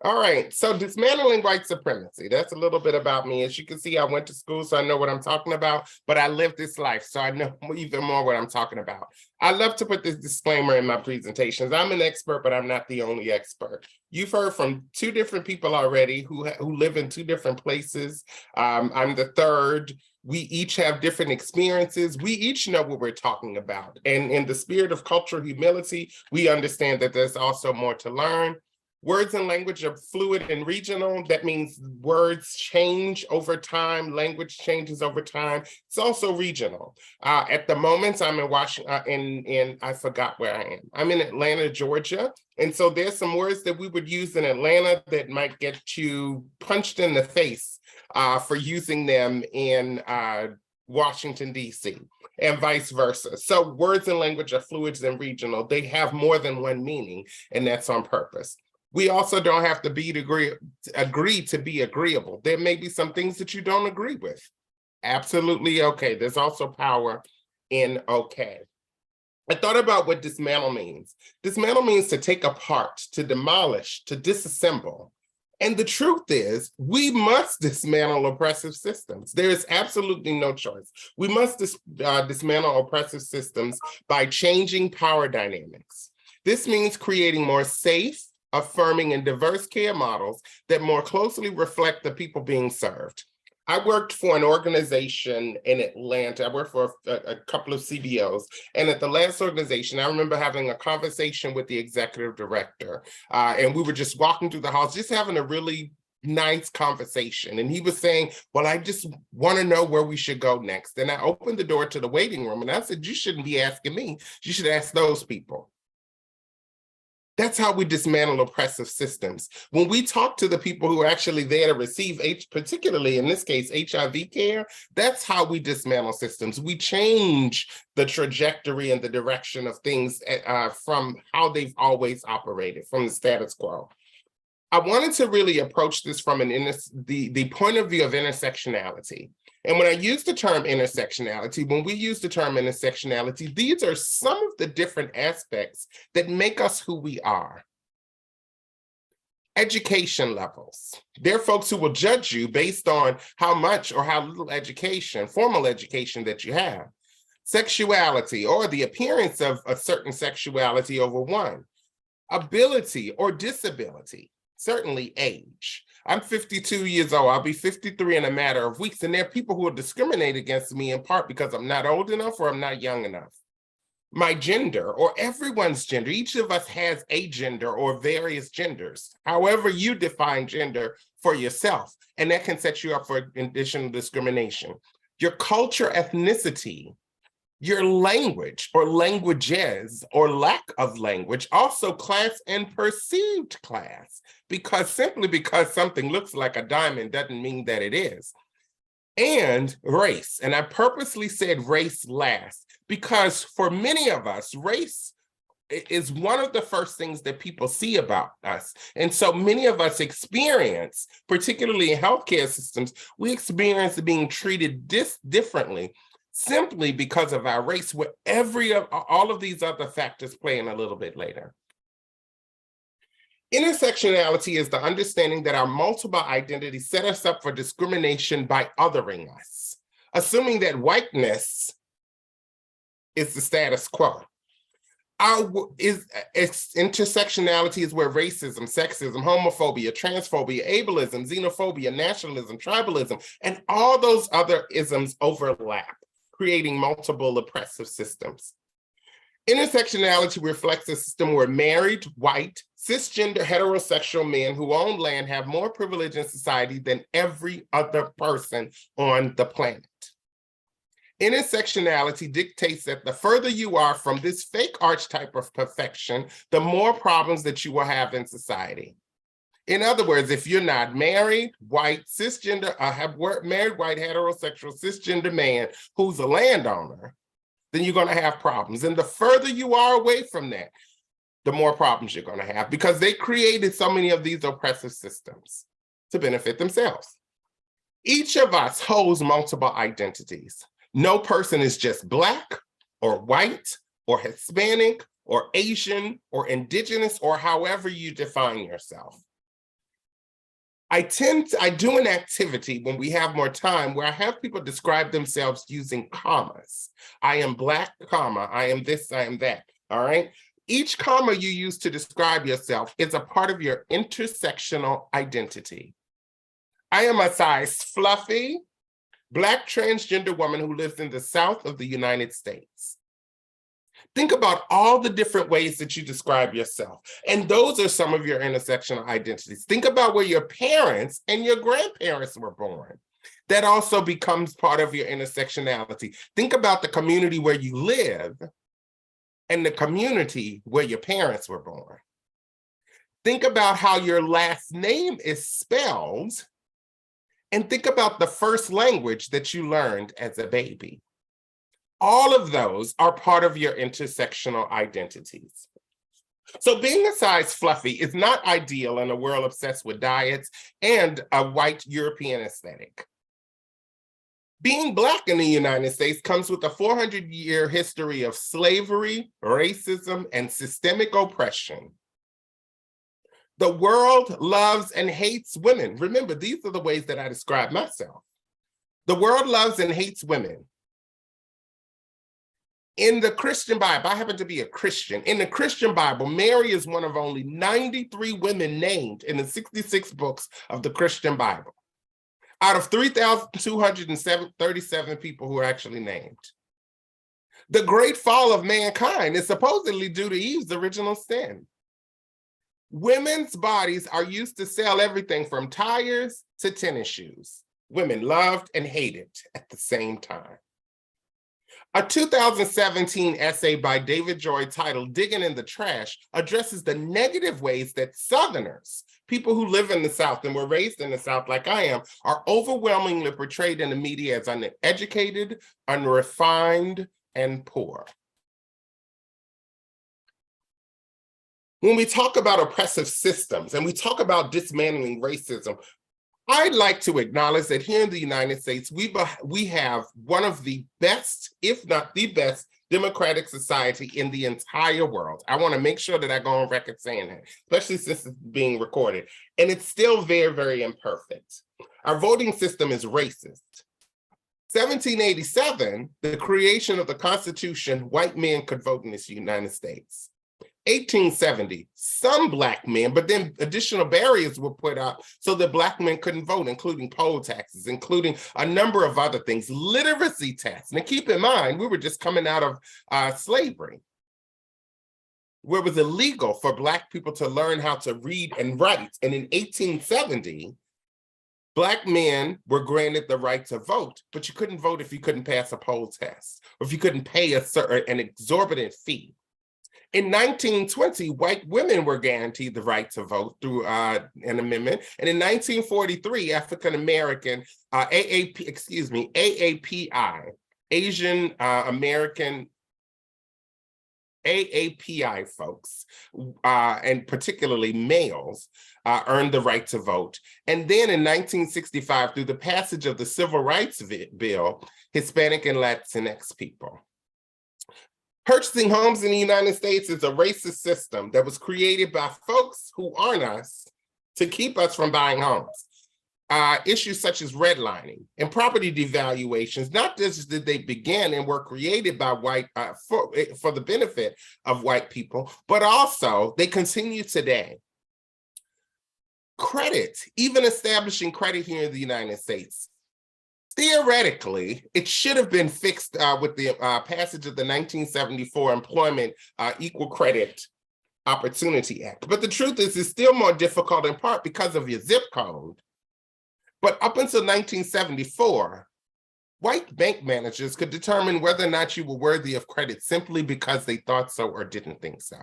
All right, so dismantling white supremacy. That's a little bit about me. As you can see, I went to school, so I know what I'm talking about, but I lived this life, so I know even more what I'm talking about. I love to put this disclaimer in my presentations. I'm an expert, but I'm not the only expert. You've heard from two different people already who live in two different places. I'm the third. We each have different experiences. We each know what we're talking about. And in the spirit of cultural humility, we understand that there's also more to learn. Words and language are fluid and regional. That means words change over time, language changes over time. It's also regional. At the moment, I'm in Washington, I forgot where I am. I'm in Atlanta, Georgia. And so there's some words that we would use in Atlanta that might get you punched in the face for using them in Washington, D.C., and vice versa. So words and language are fluid and regional. They have more than one meaning, and that's on purpose. We also don't have to agree to be agreeable. There may be some things that you don't agree with. Absolutely okay. There's also power in okay. I thought about what dismantle means. Dismantle means to take apart, to demolish, to disassemble. And the truth is, we must dismantle oppressive systems. There is absolutely no choice. We must dismantle oppressive systems by changing power dynamics. This means creating more safe, affirming, and diverse care models that more closely reflect the people being served. I worked for an organization in Atlanta. I worked for a couple of CBOs. And at the last organization, I remember having a conversation with the executive director. And we were just walking through the halls, just having a really nice conversation. And he was saying, well, I just want to know where we should go next. And I opened the door to the waiting room and I said, you shouldn't be asking me. You should ask those people. That's how we dismantle oppressive systems. When we talk to the people who are actually there to receive, particularly in this case, HIV care, that's how we dismantle systems. We change the trajectory and the direction of things from how they've always operated, from the status quo. I wanted to really approach this from the point of view of intersectionality. And when I use the term intersectionality, when we use the term intersectionality, these are some of the different aspects that make us who we are. Education levels. There are folks who will judge you based on how much or how little education, formal education that you have. Sexuality or the appearance of a certain sexuality over one. Ability or disability. Certainly age. I'm 52 years old. I'll be 53 in a matter of weeks. And there are people who will discriminate against me in part because I'm not old enough or I'm not young enough. My gender or everyone's gender. Each of us has a gender or various genders, however you define gender for yourself. And that can set you up for additional discrimination. Your culture, ethnicity, your language or languages or lack of language, also class and perceived class, because simply because something looks like a diamond doesn't mean that it is. And race, and I purposely said race last, because for many of us, race is one of the first things that people see about us. And so many of us experience, particularly in healthcare systems, we experience being treated differently simply because of our race, where all of these other factors play in a little bit later. Intersectionality is the understanding that our multiple identities set us up for discrimination by othering us, assuming that whiteness is the status quo. Intersectionality is where racism, sexism, homophobia, transphobia, ableism, xenophobia, nationalism, tribalism, and all those other isms overlap, creating multiple oppressive systems. Intersectionality reflects a system where married, white, cisgender, heterosexual men who own land have more privilege in society than every other person on the planet. Intersectionality dictates that the further you are from this fake archetype of perfection, the more problems that you will have in society. In other words, if you're not married, white, cisgender, married, white, heterosexual, cisgender man who's a landowner, then you're going to have problems. And the further you are away from that, the more problems you're going to have, because they created so many of these oppressive systems to benefit themselves. Each of us holds multiple identities. No person is just Black or white or Hispanic or Asian or indigenous or however you define yourself. I do an activity when we have more time where I have people describe themselves using commas. I am Black, comma, I am this, I am that, all right? Each comma you use to describe yourself is a part of your intersectional identity. I am a size fluffy, Black transgender woman who lives in the South of the United States. Think about all the different ways that you describe yourself. And those are some of your intersectional identities. Think about where your parents and your grandparents were born. That also becomes part of your intersectionality. Think about the community where you live and the community where your parents were born. Think about how your last name is spelled, and think about the first language that you learned as a baby. All of those are part of your intersectional identities. So being a size fluffy is not ideal in a world obsessed with diets and a white European aesthetic. Being Black in the United States comes with a 400-year history of slavery, racism, and systemic oppression. The world loves and hates women. Remember, these are the ways that I describe myself. The world loves and hates women. In the Christian Bible, I happen to be a Christian. In the Christian Bible, Mary is one of only 93 women named in the 66 books of the Christian Bible. out of 3,237 people who are actually named. The great fall of mankind is supposedly due to Eve's original sin. Women's bodies are used to sell everything from tires to tennis shoes. Women loved and hated at the same time. A 2017 essay by David Joy titled "Digging in the Trash" addresses the negative ways that Southerners, people who live in the South and were raised in the South like I am, are overwhelmingly portrayed in the media as uneducated, unrefined, and poor. When we talk about oppressive systems and we talk about dismantling racism, I'd like to acknowledge that here in the United States, we have one of the best, if not the best, democratic society in the entire world. I want to make sure that I go on record saying that, especially since it's being recorded. And it's still very, very imperfect. Our voting system is racist. 1787, the creation of the Constitution, white men could vote in this United States. 1870, some Black men, but then additional barriers were put up so that Black men couldn't vote, including poll taxes, including a number of other things, literacy tests. Now keep in mind, we were just coming out of slavery, where it was illegal for Black people to learn how to read and write. And in 1870, Black men were granted the right to vote, but you couldn't vote if you couldn't pass a poll test, or if you couldn't pay an exorbitant fee. In 1920, white women were guaranteed the right to vote through an amendment. And in 1943, African-American, AAPI, Asian American, AAPI folks, and particularly males, earned the right to vote. And then in 1965, through the passage of the Civil Rights Bill, Hispanic and Latinx people. Purchasing homes in the United States is a racist system that was created by folks who aren't us to keep us from buying homes. Issues such as redlining and property devaluations, not just did they begin and were created by white for the benefit of white people, but also they continue today. Credit, even establishing credit here in the United States, theoretically, it should have been fixed with the passage of the 1974 Employment Equal Credit Opportunity Act. But the truth is, it's still more difficult in part because of your zip code. But up until 1974, white bank managers could determine whether or not you were worthy of credit simply because they thought so or didn't think so.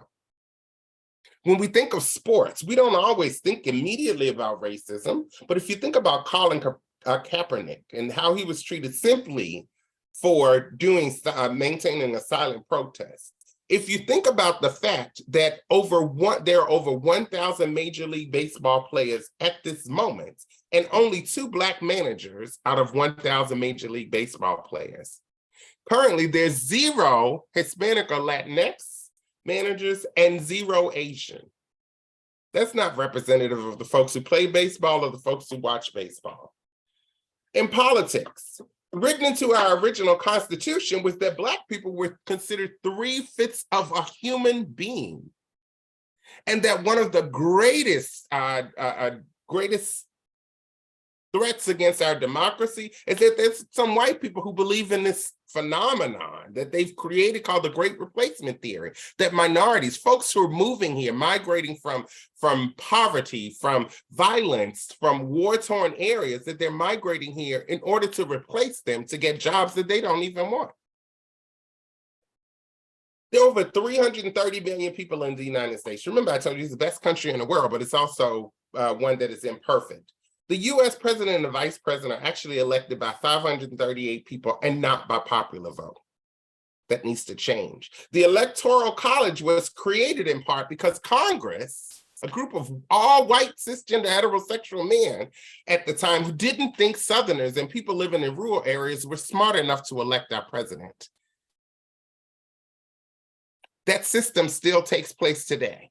When we think of sports, we don't always think immediately about racism, but if you think about Colin Kaepernick and how he was treated simply for maintaining a silent protest. If you think about the fact that there are over 1,000 Major League Baseball players at this moment, and only 2 Black managers out of 1,000 Major League Baseball players. Currently, there's 0 Hispanic or Latinx managers and 0 Asian. That's not representative of the folks who play baseball or the folks who watch baseball. In politics, written into our original Constitution was that Black people were considered 3/5 of a human being. And that one of the greatest threats against our democracy is that there's some white people who believe in this phenomenon that they've created called the Great Replacement Theory, that minorities, folks who are moving here, migrating from poverty, from violence, from war-torn areas, that they're migrating here in order to replace them to get jobs that they don't even want. There are over 330 million people in the United States. Remember, I told you it's the best country in the world, but it's also one that is imperfect. The US president and the vice president are actually elected by 538 people and not by popular vote. That needs to change. The Electoral College was created in part because Congress, a group of all white cisgender heterosexual men at the time who didn't think Southerners and people living in rural areas were smart enough to elect our president. That system still takes place today.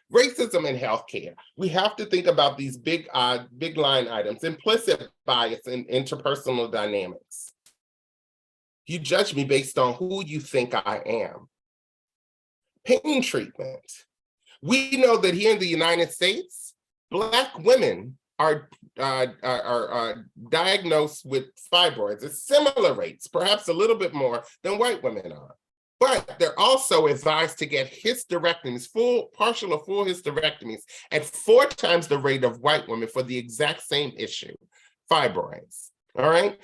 Racism in healthcare. We have to think about these big line items, implicit bias in interpersonal dynamics. You judge me based on who you think I am. Pain treatment. We know that here in the United States, Black women are diagnosed with fibroids at similar rates, perhaps a little bit more than white women are. But they're also advised to get hysterectomies, full, partial or full hysterectomies at 4 times the rate of white women for the exact same issue, fibroids, all right?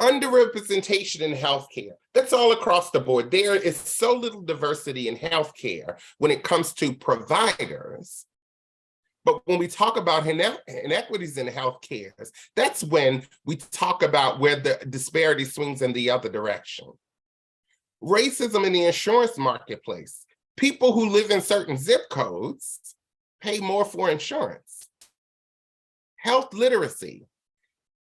Underrepresentation in healthcare. That's all across the board. There is so little diversity in healthcare when it comes to providers. But when we talk about inequities in healthcare, that's when we talk about where the disparity swings in the other direction. Racism in the insurance marketplace. People who live in certain zip codes pay more for insurance. Health literacy.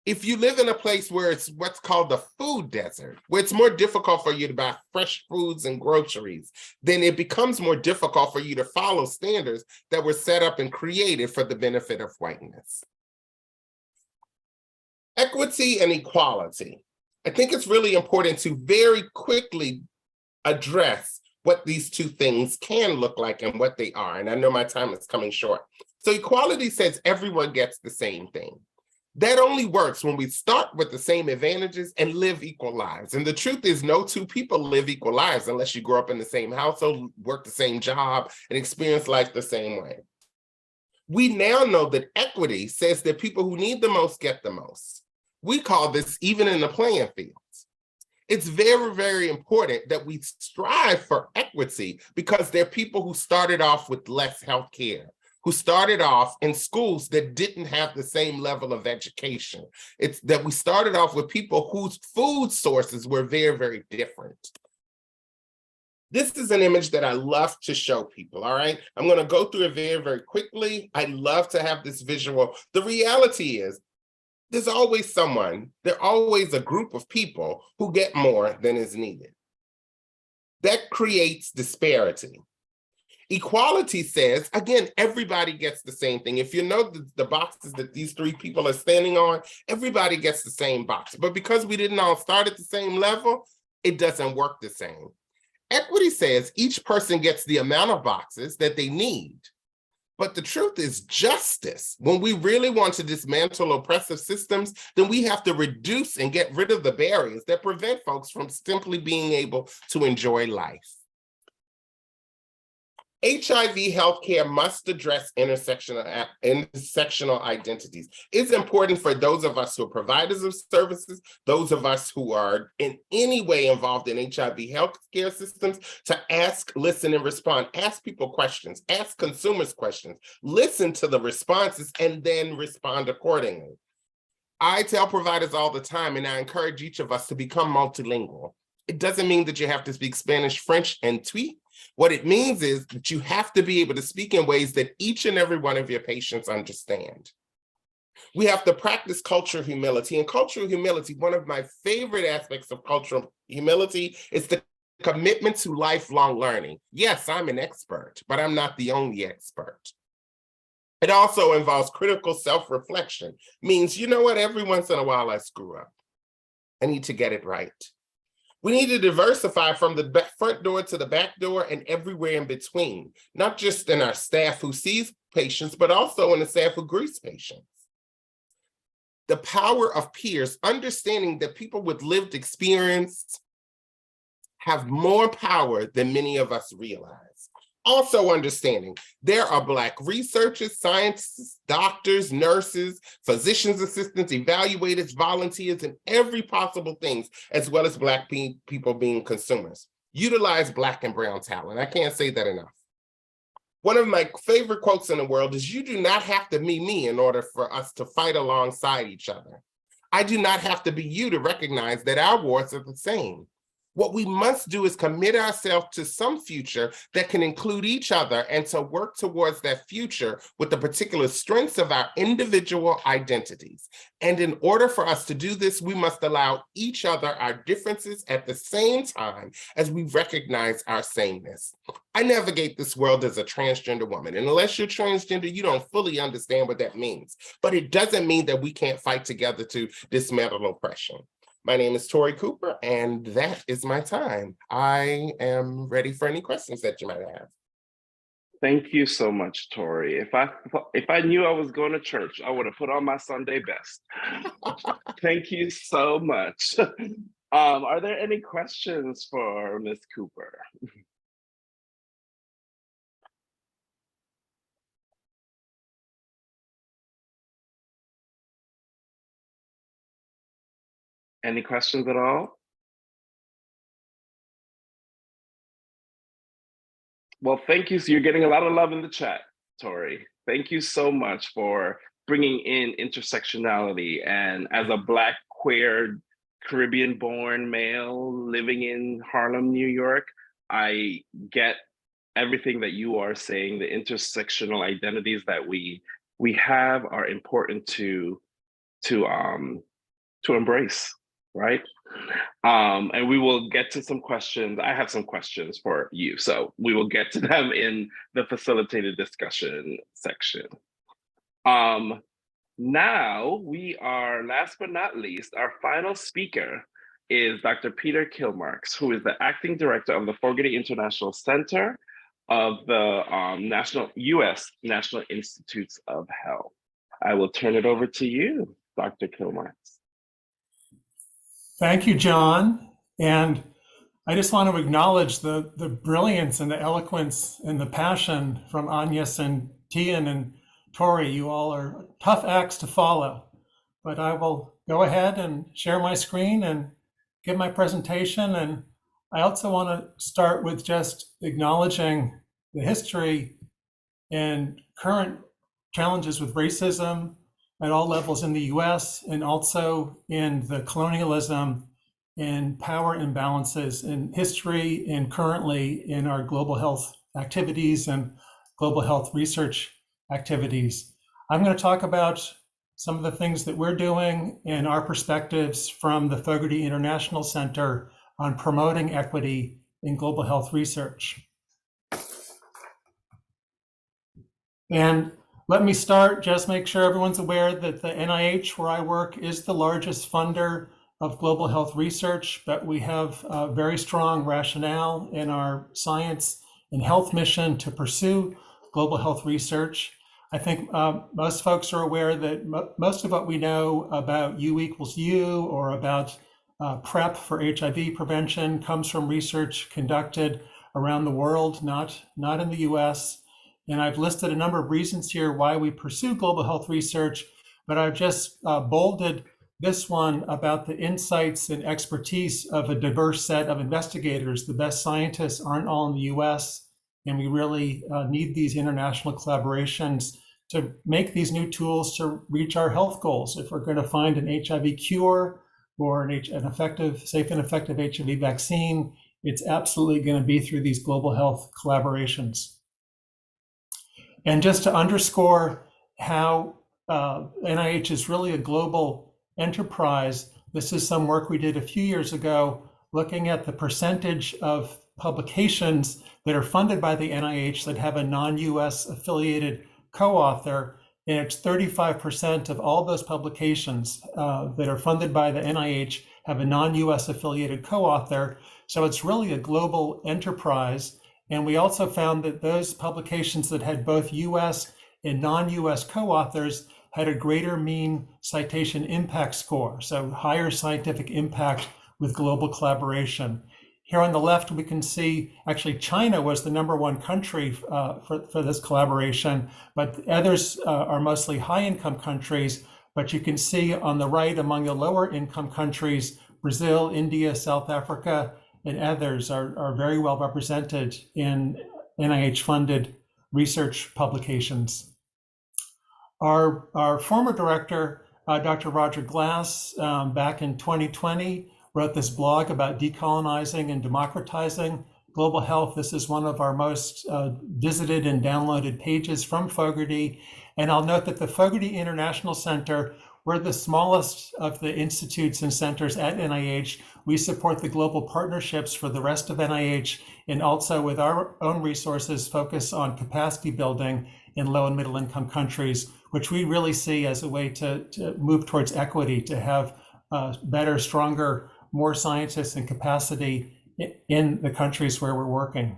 If you live in a place where it's what's called the food desert, where it's more difficult for you to buy fresh foods and groceries, then it becomes more difficult for you to follow standards that were set up and created for the benefit of whiteness. Equity and equality. I think it's really important to very quickly address what these two things can look like and what they are. And I know my time is coming short. So equality says everyone gets the same thing. That only works when we start with the same advantages and live equal lives. And the truth is, no two people live equal lives unless you grow up in the same household, work the same job, and experience life the same way. We now know that equity says that people who need the most get the most. We call this even in the playing fields. It's very, very important that we strive for equity because there are people who started off with less health care, who started off in schools that didn't have the same level of education. It's that we started off with people whose food sources were very, very different. This is an image that I love to show people, all right? I'm gonna go through it very, very quickly. I love to have this visual. The reality is, there's always always a group of people who get more than is needed. That creates disparity. Equality says, again, everybody gets the same thing. If you know the boxes that these 3 people are standing on, everybody gets the same box. But because we didn't all start at the same level, it doesn't work the same. Equity says each person gets the amount of boxes that they need. But the truth is justice. When we really want to dismantle oppressive systems, then we have to reduce and get rid of the barriers that prevent folks from simply being able to enjoy life. HIV healthcare must address intersectional identities. It's important for those of us who are providers of services, those of us who are in any way involved in HIV healthcare systems, to ask, listen, and respond. Ask people questions, ask consumers questions, listen to the responses, and then respond accordingly. I tell providers all the time, and I encourage each of us to become multilingual. It doesn't mean that you have to speak Spanish, French, and Twi. What it means is that you have to be able to speak in ways that each and every one of your patients understand. We have to practice cultural humility. And cultural humility, one of my favorite aspects of cultural humility is the commitment to lifelong learning. Yes, I'm an expert, but I'm not the only expert. It also involves critical self-reflection. Means, you know what, every once in a while I screw up. I need to get it right. We need to diversify from the front door to the back door and everywhere in between, not just in our staff who sees patients, but also in the staff who greets patients. The power of peers, understanding that people with lived experience have more power than many of us realize. Also understanding there are Black researchers, scientists, doctors, nurses, physicians assistants, evaluators, volunteers, and every possible things, as well as Black people being consumers. Utilize Black and brown talent. I can't say that enough. One of my favorite quotes in the world is, you do not have to be me in order for us to fight alongside each other. I do not have to be you to recognize that our wars are the same. What we must do is commit ourselves to some future that can include each other and to work towards that future with the particular strengths of our individual identities. And in order for us to do this, we must allow each other our differences at the same time as we recognize our sameness. I navigate this world as a transgender woman, and unless you're transgender, you don't fully understand what that means. But it doesn't mean that we can't fight together to dismantle oppression. My name is Tori Cooper, and that is my time. I am ready for any questions that you might have. Thank you so much, Tori. If I knew I was going to church, I would have put on my Sunday best. Thank you so much. Are there any questions for Ms. Cooper? Any questions at all? Well, thank you. So you're getting a lot of love in the chat, Tori. Thank you so much for bringing in intersectionality. And as a Black, queer, Caribbean-born male living in Harlem, New York, I get everything that you are saying. The intersectional identities that we have are important to embrace, right? And we will get to some questions. I have some questions for you, so we will get to them in the facilitated discussion section. Now we are, last but not least, our final speaker is Dr. Peter Kilmarx, who is the acting director of the Fogarty International Center of the U.S. National Institutes of Health. I will turn it over to you, Dr. Kilmarx. Thank you, John. And I just want to acknowledge the brilliance and the eloquence and the passion from Agnes and Tian and Tori. You all are tough acts to follow, but I will go ahead and share my screen and give my presentation. And I also want to start with just acknowledging the history and current challenges with racism at all levels in the US, and also in the colonialism and power imbalances in history and currently in our global health activities and global health research activities. I'm going to talk about some of the things that we're doing and our perspectives from the Fogarty International Center on promoting equity in global health research. And let me start, just make sure everyone's aware that the NIH, where I work, is the largest funder of global health research, but we have a very strong rationale in our science and health mission to pursue global health research. I think most folks are aware that most of what we know about U equals U or about PrEP for HIV prevention comes from research conducted around the world, not in the US. And I've listed a number of reasons here why we pursue global health research, but I've just bolded this one about the insights and expertise of a diverse set of investigators. The best scientists aren't all in the US, and we really need these international collaborations to make these new tools to reach our health goals. If we're going to find an HIV cure or an safe and effective HIV vaccine, it's absolutely going to be through these global health collaborations. And just to underscore how NIH is really a global enterprise, this is some work we did a few years ago, looking at the percentage of publications that are funded by the NIH that have a non-US affiliated co-author. And it's 35% of all those publications that are funded by the NIH have a non-US affiliated co-author. So it's really a global enterprise. And we also found that those publications that had both US and non-US co-authors had a greater mean citation impact score, so higher scientific impact with global collaboration. Here on the left, we can see actually China was the #1 country for this collaboration, but others are mostly high-income countries. But you can see on the right, among the lower income countries, Brazil, India, South Africa, and others are very well represented in NIH-funded research publications. Our former director, Dr. Roger Glass, back in 2020, wrote this blog about decolonizing and democratizing global health. This is one of our most visited and downloaded pages from Fogarty. And I'll note that the Fogarty International Center, we're the smallest of the institutes and centers at NIH. We support the global partnerships for the rest of NIH, and also with our own resources focus on capacity building in low and middle income countries, which we really see as a way to move towards equity, to have better, stronger, more scientists and capacity in the countries where we're working.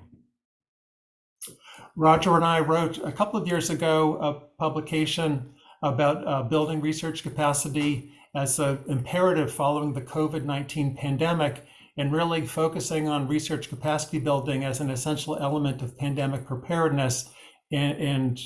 Roger and I wrote a couple of years ago a publication about building research capacity as an imperative following the COVID-19 pandemic, and really focusing on research capacity building as an essential element of pandemic preparedness, and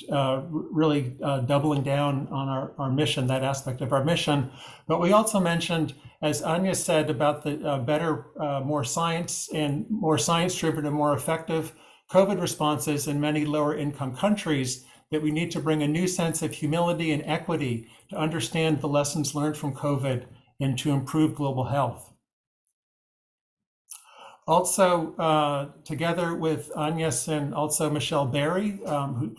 really doubling down on our mission, that aspect of our mission. But we also mentioned, as Agnes said, about the better, more science and more science-driven and more effective COVID responses in many lower income countries, that we need to bring a new sense of humility and equity to understand the lessons learned from COVID and to improve global health. Also, together with Agnes and also Michelle Berry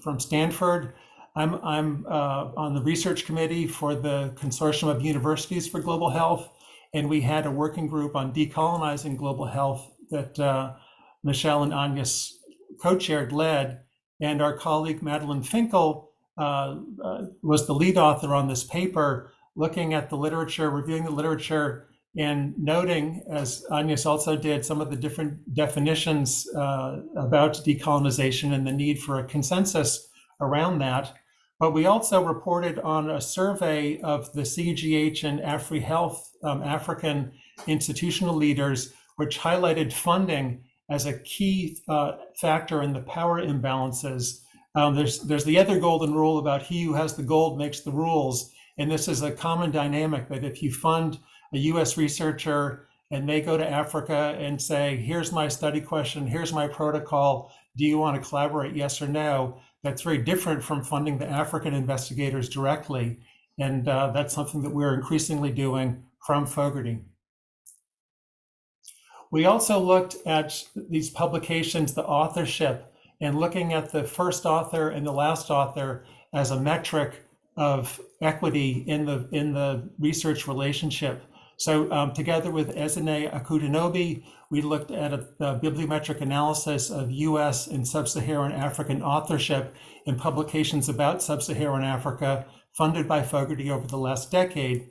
from Stanford, I'm on the research committee for the Consortium of Universities for Global Health, and we had a working group on decolonizing global health that Michelle and Agnes co-chaired, led, and our colleague Madeline Finkel was the lead author on this paper, looking at the literature, reviewing the literature, and noting, as Agnes also did, some of the different definitions about decolonization and the need for a consensus around that. But we also reported on a survey of the CGH and AfriHealth African institutional leaders, which highlighted funding as a key factor in the power imbalances. There's the other golden rule about he who has the gold makes the rules. And this is a common dynamic, that if you fund a US researcher and they go to Africa and say, here's my study question, here's my protocol, do you want to collaborate, yes or no? That's very different from funding the African investigators directly. And that's something that we're increasingly doing from Fogarty. We also looked at these publications, the authorship, and looking at the first author and the last author as a metric of equity in the research relationship. So together with Ezine Akudinobi, we looked at a bibliometric analysis of US and sub-Saharan African authorship in publications about sub-Saharan Africa funded by Fogarty over the last decade.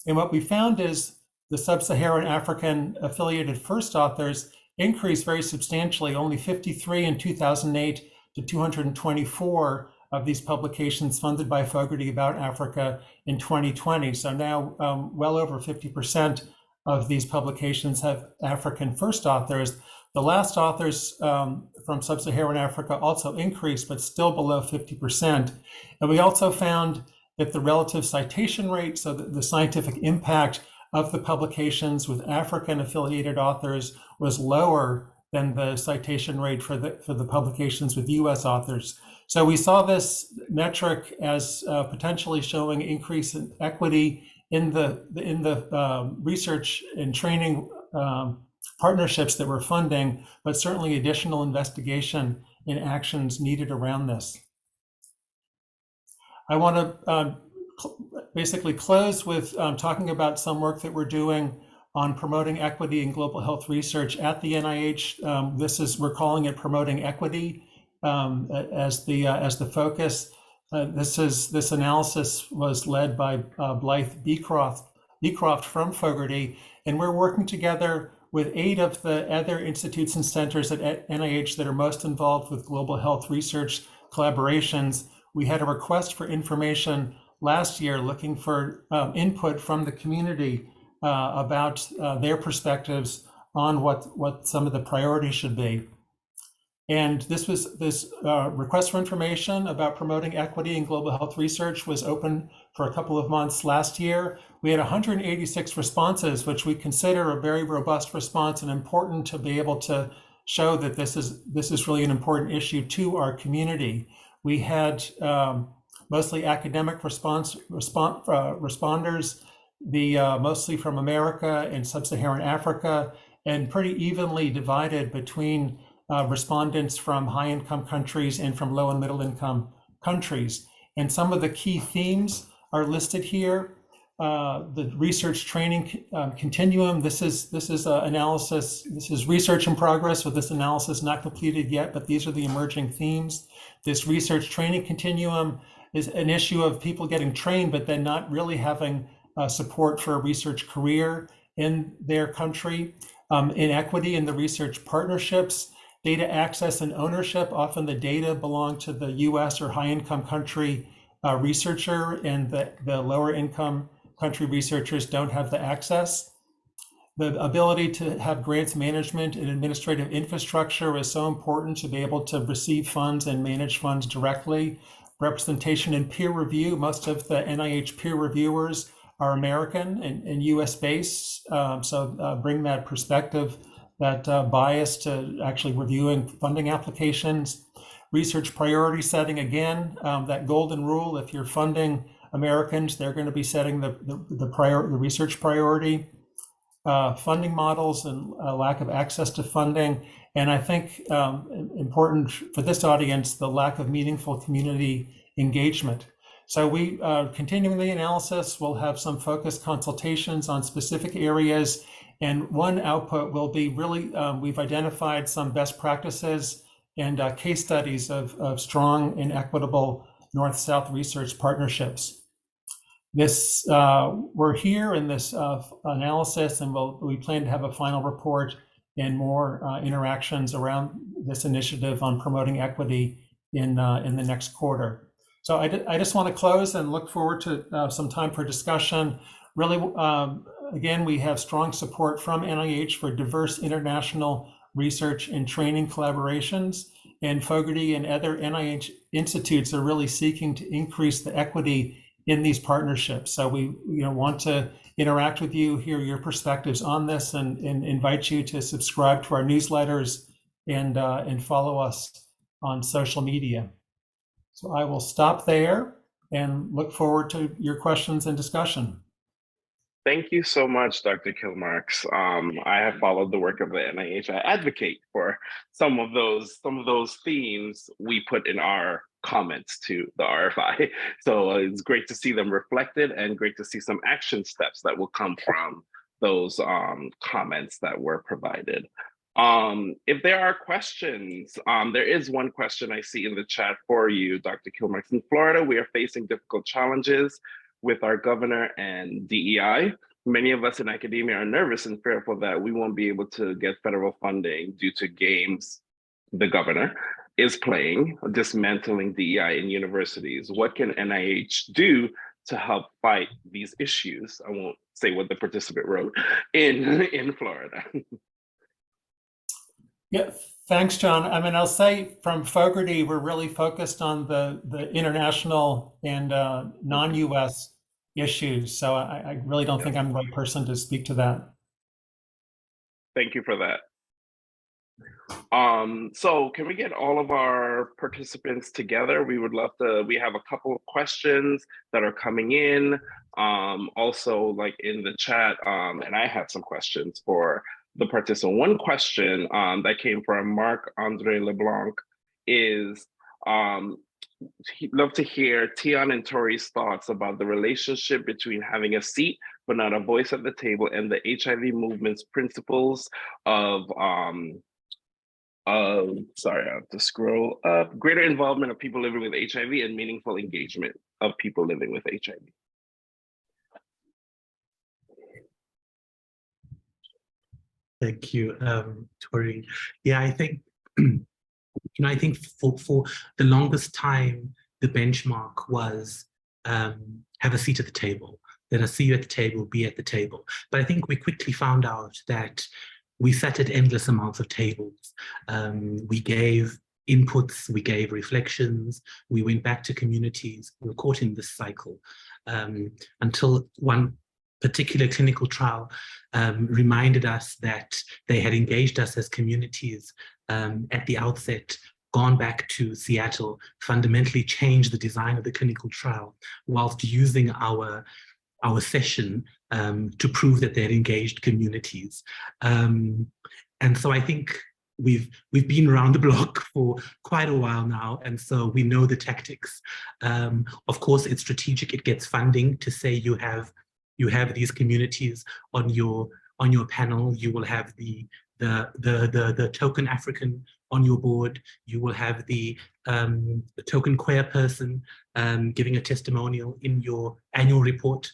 And what we found is the sub-Saharan African affiliated first authors increased very substantially, only 53 in 2008 to 224 of these publications funded by Fogarty about Africa in 2020. So now well over 50% of these publications have African first authors. The last authors from sub-Saharan Africa also increased, but still below 50%. And we also found that the relative citation rate, so the scientific impact of the publications with African affiliated authors, was lower than the citation rate for the publications with US authors. So we saw this metric as potentially showing increase in equity in the research and training partnerships that we're funding, but certainly additional investigation and actions needed around this. I want to basically close with talking about some work that we're doing on promoting equity in global health research at the NIH. We're calling it Promoting Equity as the focus. This analysis was led by Blythe Beecroft from Fogarty, and we're working together with 8 of the other institutes and centers at NIH that are most involved with global health research collaborations. We had a request for information last year looking for input from the community about their perspectives on what some of the priorities should be. And this request for information about promoting equity in global health research was open for a couple of months last year. We had 186 responses, which we consider a very robust response and important to be able to show that this is really an important issue to our community. We had mostly academic responders, mostly from America and sub-Saharan Africa, and pretty evenly divided between respondents from high-income countries and from low and middle-income countries. And some of the key themes are listed here. The research training continuum. This is analysis. This is research in progress with this analysis not completed yet, but these are the emerging themes. This research training continuum is an issue of people getting trained, but then not really having support for a research career in their country. Inequity in the research partnerships, data access and ownership. Often the data belong to the US or high income country researcher, and the lower income country researchers don't have the access. The ability to have grants management and administrative infrastructure is so important to be able to receive funds and manage funds directly. Representation and peer review. Most of the NIH peer reviewers are American and US based. So bring that perspective, that bias to actually reviewing funding applications. Research priority setting, again, that golden rule: if you're funding Americans, they're going to be setting the research priority. Funding models and lack of access to funding. And I think important for this audience, the lack of meaningful community engagement. So we continuing the analysis, we'll have some focused consultations on specific areas. And one output will be really, we've identified some best practices and case studies of strong and equitable North-South research partnerships. This, we're here in this analysis, and we plan to have a final report and more interactions around this initiative on promoting equity in the next quarter. So I just want to close and look forward to some time for discussion. Really, again, we have strong support from NIH for diverse international research and training collaborations, and Fogarty and other NIH institutes are really seeking to increase the equity in these partnerships. So we want to interact with you, hear your perspectives on this, and invite you to subscribe to our newsletters and follow us on social media. So I will stop there and look forward to your questions and discussion. Thank you so much, Dr. Kilmarx. I have followed the work of the NIH. I advocate for some of those themes we put in our comments to the RFI. So it's great to see them reflected, and great to see some action steps that will come from those comments that were provided. If there are questions, there is one question I see in the chat for you, Dr. Kilmarx. In Florida, we are facing difficult challenges with our governor and DEI. Many of us in academia are nervous and fearful that we won't be able to get federal funding due to games the governor is playing, dismantling DEI in universities. What can NIH do to help fight these issues? I won't say what the participant wrote in Florida. Yeah, thanks, John. I mean, I'll say from Fogarty, we're really focused on the international and non-US issues. So I really don't think I'm the right person to speak to that. Thank you for that. So can we get all of our participants together? We would love to, we have a couple of questions that are coming in, also like in the chat, and I have some questions for the participant. One question that came from Marc-Andre LeBlanc is, he'd love to hear Tian and Tori's thoughts about the relationship between having a seat but not a voice at the table and the HIV movement's principles of, sorry, I have to scroll up, greater involvement of people living with HIV and meaningful engagement of people living with HIV. Thank you, Tori. Yeah, I think, I think for the longest time, the benchmark was have a seat at the table. Let us see you at the table, be at the table. But I think we quickly found out that we sat at endless amounts of tables. We gave inputs, we gave reflections, we went back to communities. We were caught in this cycle until one particular clinical trial reminded us that they had engaged us as communities at the outset, gone back to Seattle, fundamentally changed the design of the clinical trial whilst using our session to prove that they had engaged communities. And so I think we've been around the block for quite a while now, and so we know the tactics. Of course, it's strategic. It gets funding to say you have these communities on your panel. You will have the token African on your board. You will have the token queer person giving a testimonial in your annual report.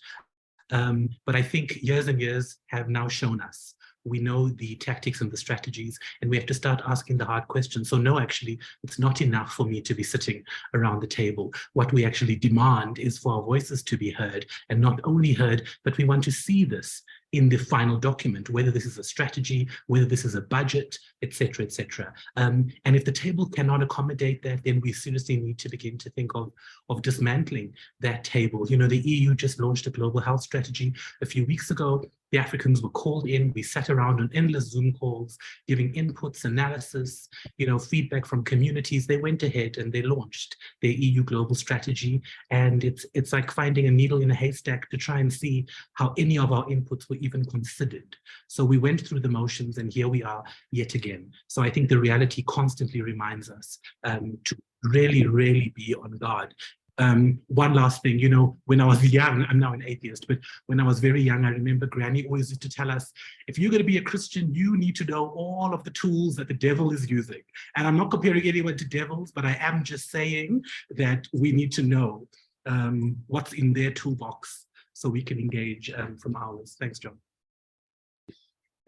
But I think years and years have now shown us we know the tactics and the strategies, and we have to start asking the hard questions. So no, actually, it's not enough for me to be sitting around the table. What we actually demand is for our voices to be heard, and not only heard, but we want to see this in the final document, whether this is a strategy, whether this is a budget, et cetera, et cetera. And if the table cannot accommodate that, then we seriously need to begin to think of dismantling that table. You know, the EU just launched a global health strategy a few weeks ago. The Africans were called in. We sat around on endless Zoom calls, giving inputs, analysis, you know, feedback from communities. They went ahead and they launched their EU global strategy. And it's like finding a needle in a haystack to try and see how any of our inputs were even considered. So we went through the motions, and here we are yet again. So I think the reality constantly reminds us to really, really be on guard. One last thing, you know, when I was young, I'm now an atheist, but when I was very young, I remember Granny always used to tell us, if you're going to be a Christian, you need to know all of the tools that the devil is using. And I'm not comparing anyone to devils, but I am just saying that we need to know what's in their toolbox so we can engage from ours. Thanks, John.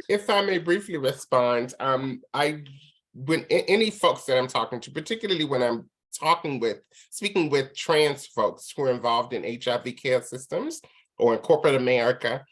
If I may briefly respond, when any folks that I'm talking to, particularly when I'm speaking with trans folks who are involved in HIV care systems or in corporate America,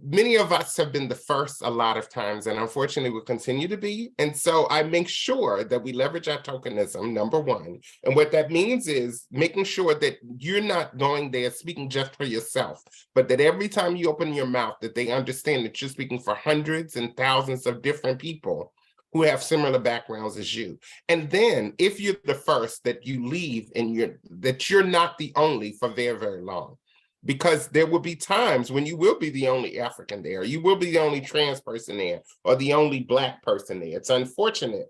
many of us have been the first a lot of times, and unfortunately will continue to be. And so I make sure that we leverage our tokenism, number one. And what that means is making sure that you're not going there speaking just for yourself, but that every time you open your mouth, that they understand that you're speaking for hundreds and thousands of different people who have similar backgrounds as you. And then if you're the first, that you leave and that you're not the only for very, very long. Because there will be times when you will be the only African there, you will be the only trans person there, or the only Black person there. It's unfortunate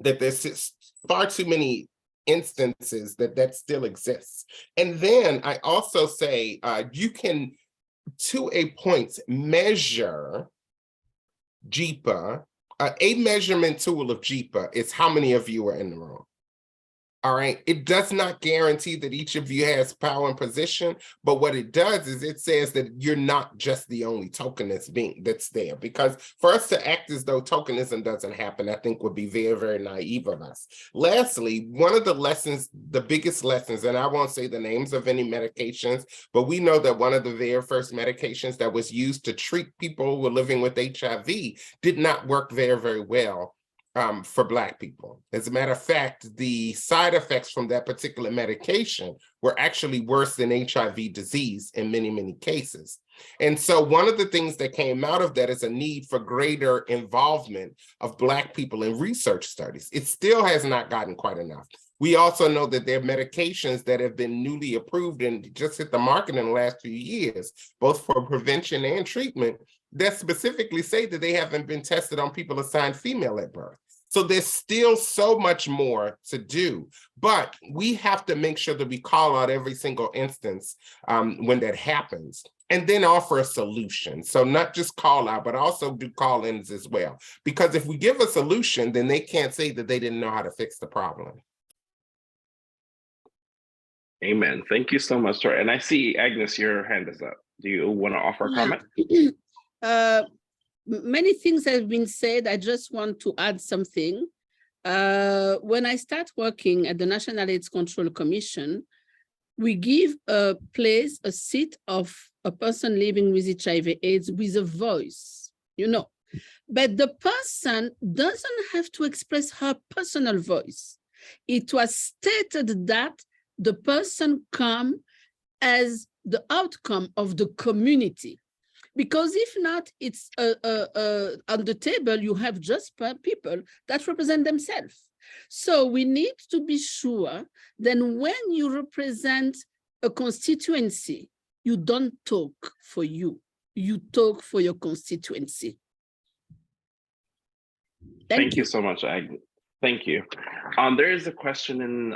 that there's far too many instances that still exists. And then I also say you can, to a point, measure JIPA. A measurement tool of JIPA is how many of you are in the room. All right, it does not guarantee that each of you has power and position, but what it does is it says that you're not just the only tokenist being that's there. Because for us to act as though tokenism doesn't happen, I think would be very, very naive of us. Lastly, one of the lessons, the biggest lessons, and I won't say the names of any medications, but we know that one of the very first medications that was used to treat people who were living with HIV did not work very, very well for Black people. As a matter of fact, the side effects from that particular medication were actually worse than HIV disease in many, many cases. And so one of the things that came out of that is a need for greater involvement of Black people in research studies. It still has not gotten quite enough. We also know that there are medications that have been newly approved and just hit the market in the last few years, both for prevention and treatment, that specifically say that they haven't been tested on people assigned female at birth. So there's still so much more to do, but we have to make sure that we call out every single instance when that happens, and then offer a solution. So not just call out, but also do call-ins as well. Because if we give a solution, then they can't say that they didn't know how to fix the problem. Amen. Thank you so much, Tori. And I see, Agnes, your hand is up. Do you want to offer a comment? Many things have been said. I just want to add something. When I start working at the National AIDS Control Commission, we give a place, a seat of a person living with HIV/AIDS with a voice, you know. But the person doesn't have to express her personal voice. It was stated that the person come as the outcome of the community. Because if not, it's on the table, you have just people that represent themselves. So we need to be sure that when you represent a constituency, you don't talk for you, you talk for your constituency. Thank you so much, Agnes. Thank you. There is a question in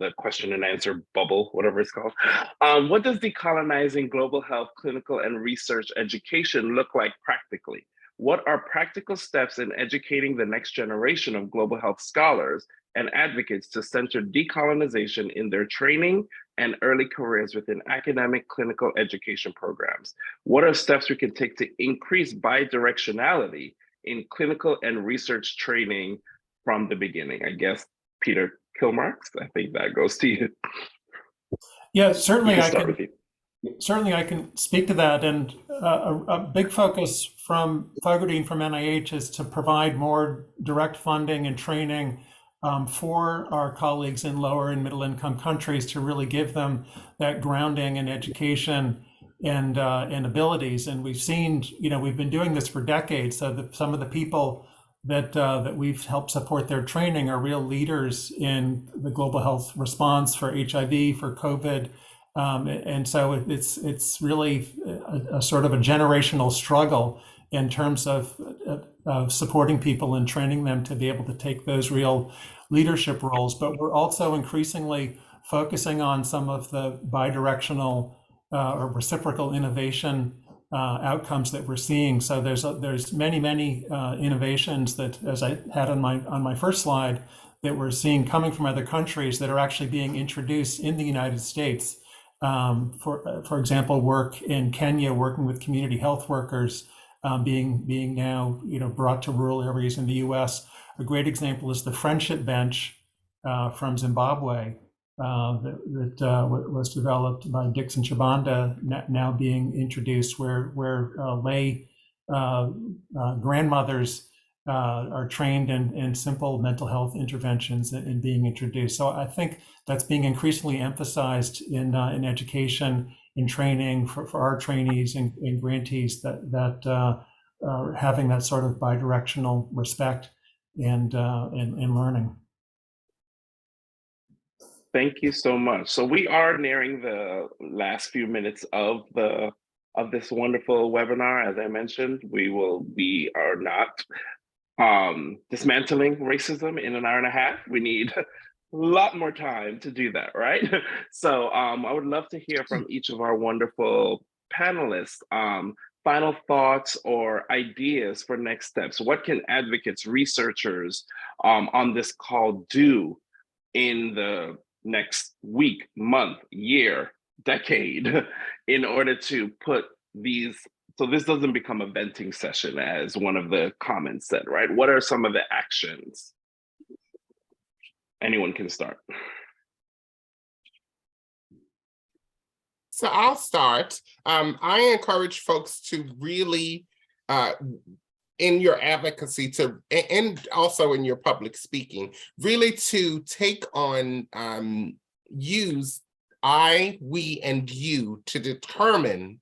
the question and answer bubble, whatever it's called. What does decolonizing global health, clinical and research education look like practically? What are practical steps in educating the next generation of global health scholars and advocates to center decolonization in their training, and early careers within academic clinical education programs? What are steps we can take to increase bidirectionality in clinical and research training from the beginning? I guess, Peter Kilmarx, I think that goes to you. Yeah, certainly I start can. with you. Certainly, I can speak to that. And a big focus from Fogarty and from NIH is to provide more direct funding and training for our colleagues in lower and middle income countries to really give them that grounding in education and abilities. And we've seen, we've been doing this for decades. So some of the people that we've helped support their training are real leaders in the global health response for HIV, for COVID. And so it's really a sort of a generational struggle in terms of supporting people and training them to be able to take those real leadership roles. But we're also increasingly focusing on some of the bidirectional or reciprocal innovation outcomes that we're seeing. So there's many innovations that, as I had on my first slide, that we're seeing coming from other countries that are actually being introduced in the United States. For example, work in Kenya, working with community health workers, being now brought to rural areas in the U.S. A great example is the Friendship Bench from Zimbabwe that was developed by Dixon Chibanda, now being introduced, where lay grandmothers are trained in simple mental health interventions and being introduced. So I think that's being increasingly emphasized in education, in training for our trainees and grantees that are having that sort of bidirectional respect and learning. Thank you so much. So we are nearing the last few minutes of this wonderful webinar. As I mentioned, we are not dismantling racism in an hour and a half. We need a lot more time to do that, right? So I would love to hear from each of our wonderful panelists. Final thoughts or ideas for next steps. What can advocates, researchers on this call do in the next week, month, year, decade in order to put these, so this doesn't become a venting session as one of the comments said, right? What are some of the actions? Anyone can start. So I'll start. I encourage folks to really, in your advocacy and also in your public speaking, really to take on, use I, we, and you to determine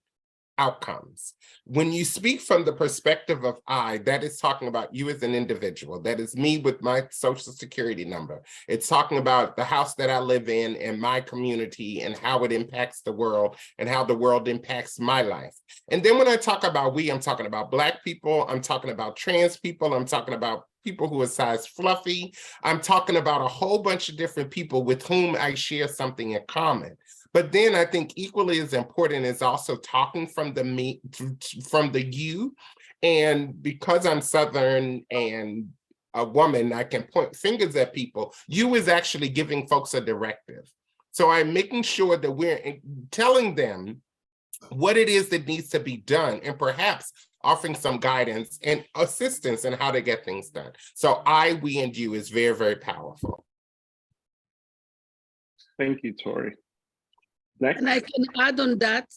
outcomes. When you speak from the perspective of I, that is talking about you as an individual. That is me with my social security number. It's talking about the house that I live in and my community and how it impacts the world and how the world impacts my life. And then when I talk about we, I'm talking about Black people, I'm talking about trans people, I'm talking about people who are size fluffy. I'm talking about a whole bunch of different people with whom I share something in common. But then I think equally as important is also talking from the me, from the you. And because I'm Southern and a woman, I can point fingers at people. You is actually giving folks a directive. So I'm making sure that we're telling them what it is that needs to be done and perhaps offering some guidance and assistance in how to get things done. So I, we, and you is very, very powerful. Thank you, Tori. Next. And I can add on that,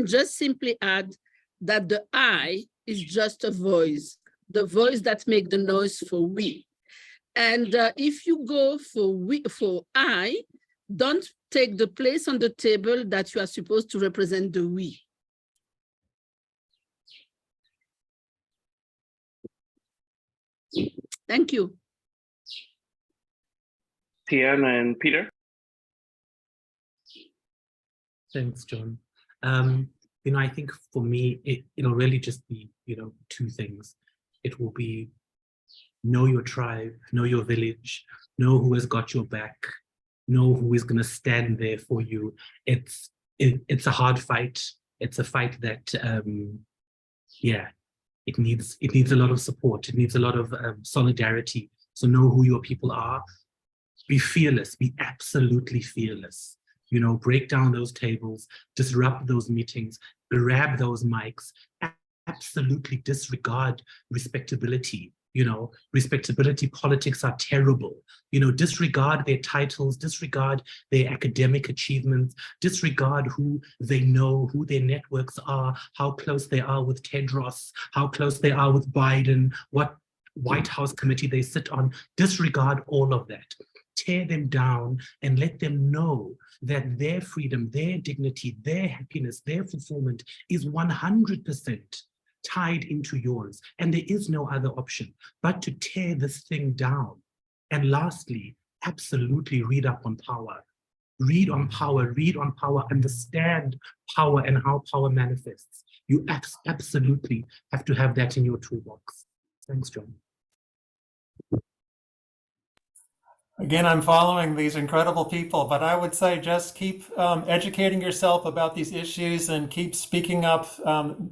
just simply add that the I is just a voice, the voice that makes the noise for we. And if you go for I, don't take the place on the table that you are supposed to represent the we. Thank you. Tian and Peter. Thanks, John. I think for me, it'll really just be, two things. It will be know your tribe, know your village, know who has got your back, know who is going to stand there for you. It's a hard fight. It's a fight that, it needs a lot of support. It needs a lot of solidarity. So know who your people are. Be fearless. Be absolutely fearless. break down those tables, disrupt those meetings, grab those mics, absolutely disregard respectability. Respectability politics are terrible. Disregard their titles, disregard their academic achievements, disregard who they know, who their networks are, how close they are with Tedros, how close they are with Biden, what White House committee they sit on. Disregard all of that. Tear them down and let them know that their freedom, their dignity, their happiness, their fulfillment is 100% tied into yours, and there is no other option but to tear this thing down. And lastly, absolutely read up on power. Read on power, understand power and how power manifests. You absolutely have to have that in your toolbox. Thanks, John. Again, I'm following these incredible people, but I would say just keep educating yourself about these issues and keep speaking up.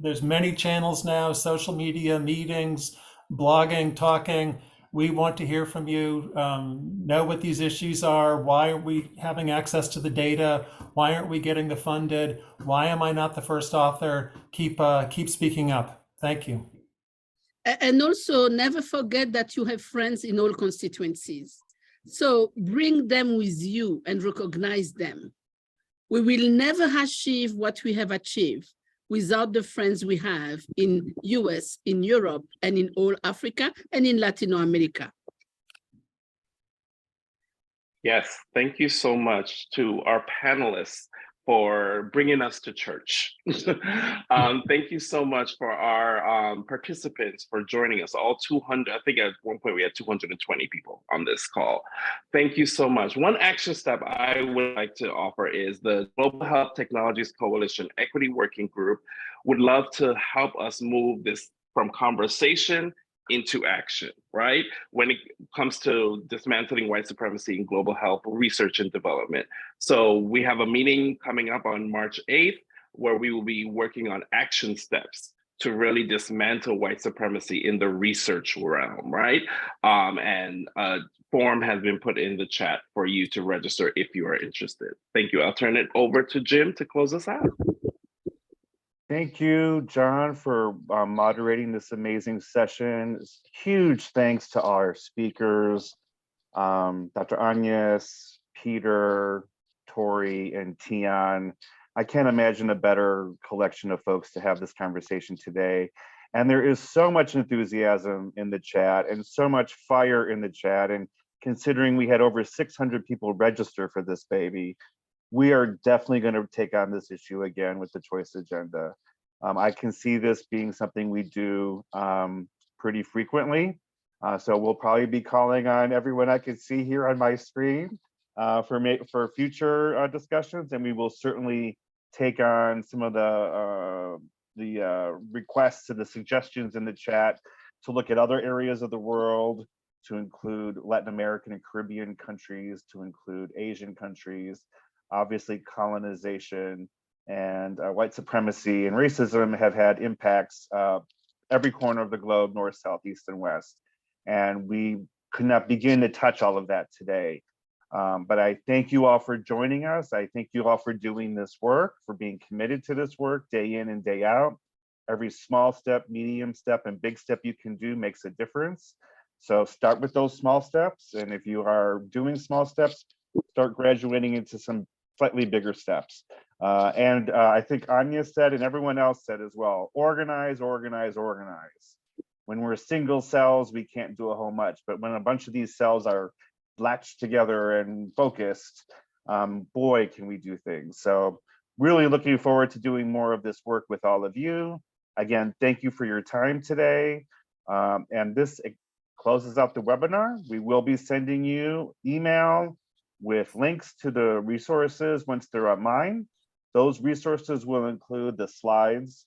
There's many channels now, social media, meetings, blogging, talking. We want to hear from you, know what these issues are. Why aren't we having access to the data? Why aren't we getting the funded? Why am I not the first author? Keep speaking up. Thank you. And also never forget that you have friends in all constituencies. So bring them with you and recognize them. We will never achieve what we have achieved without the friends we have in US, in Europe, and in all Africa, and in Latin America. Yes, thank you so much to our panelists for bringing us to church. Thank you so much for our participants for joining us, all 200, I think at one point we had 220 people on this call. Thank you so much. One action step I would like to offer is the Global Health Technologies Coalition Equity Working Group would love to help us move this from conversation into action, right? When it comes to dismantling white supremacy in global health research and development. So we have a meeting coming up on March 8th, where we will be working on action steps to really dismantle white supremacy in the research realm, right? And a form has been put in the chat for you to register if you are interested. Thank you. I'll turn it over to Jim to close us out. Thank you, John, for moderating this amazing session. Huge thanks to our speakers, Dr. Agnes, Peter, Tori, and Tian. I can't imagine a better collection of folks to have this conversation today. And there is so much enthusiasm in the chat and so much fire in the chat. And considering we had over 600 people register for this baby, we are definitely going to take on this issue again with the choice agenda. I can see this being something we do pretty frequently. So we'll probably be calling on everyone I can see here on my screen for future discussions, and we will certainly take on some of the requests and the suggestions in the chat to look at other areas of the world, to include Latin American and Caribbean countries, to include Asian countries. Obviously, colonization and white supremacy and racism have had impacts every corner of the globe, north, south, east, and west. And we could not begin to touch all of that today. But I thank you all for joining us. I thank you all for doing this work, for being committed to this work day in and day out. Every small step, medium step, and big step you can do makes a difference. So start with those small steps. And if you are doing small steps, start graduating into some slightly bigger steps. And I think Anya said, and everyone else said as well, organize, organize, organize. When we're single cells, we can't do a whole much, but when a bunch of these cells are latched together and focused, boy, can we do things. So really looking forward to doing more of this work with all of you. Again, thank you for your time today. And this closes out the webinar. We will be sending you email with links to the resources once they're online. Those resources will include the slides,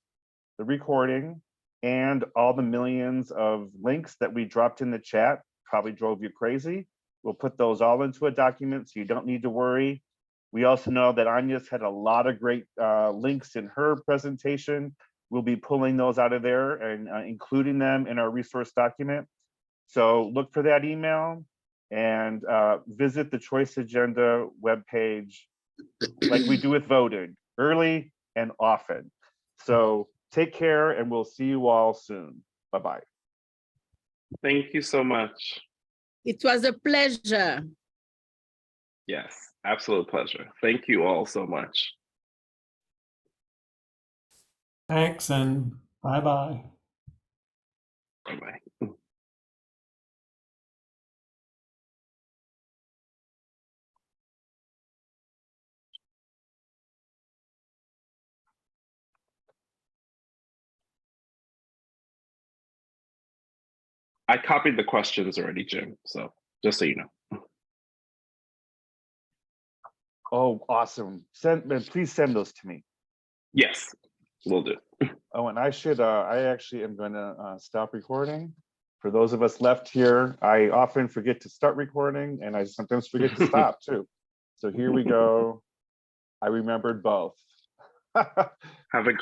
the recording, and all the millions of links that we dropped in the chat. Probably drove you crazy. We'll put those all into a document so you don't need to worry. We also know that Agnes had a lot of great links in her presentation. We'll be pulling those out of there and including them in our resource document. So look for that email and visit the Choice Agenda webpage like we do with voting, early and often. So take care, and we'll see you all soon. Bye-bye. Thank you so much. It was a pleasure. Yes, absolute pleasure. Thank you all so much. Thanks and bye-bye. Bye-bye. I copied the questions already, Jim, so just so you know. Oh, awesome. Please send those to me. Yes, will do. Oh, and I actually am gonna stop recording. For those of us left here, I often forget to start recording, and I sometimes forget to stop too. So here we go. I remembered both. Have a great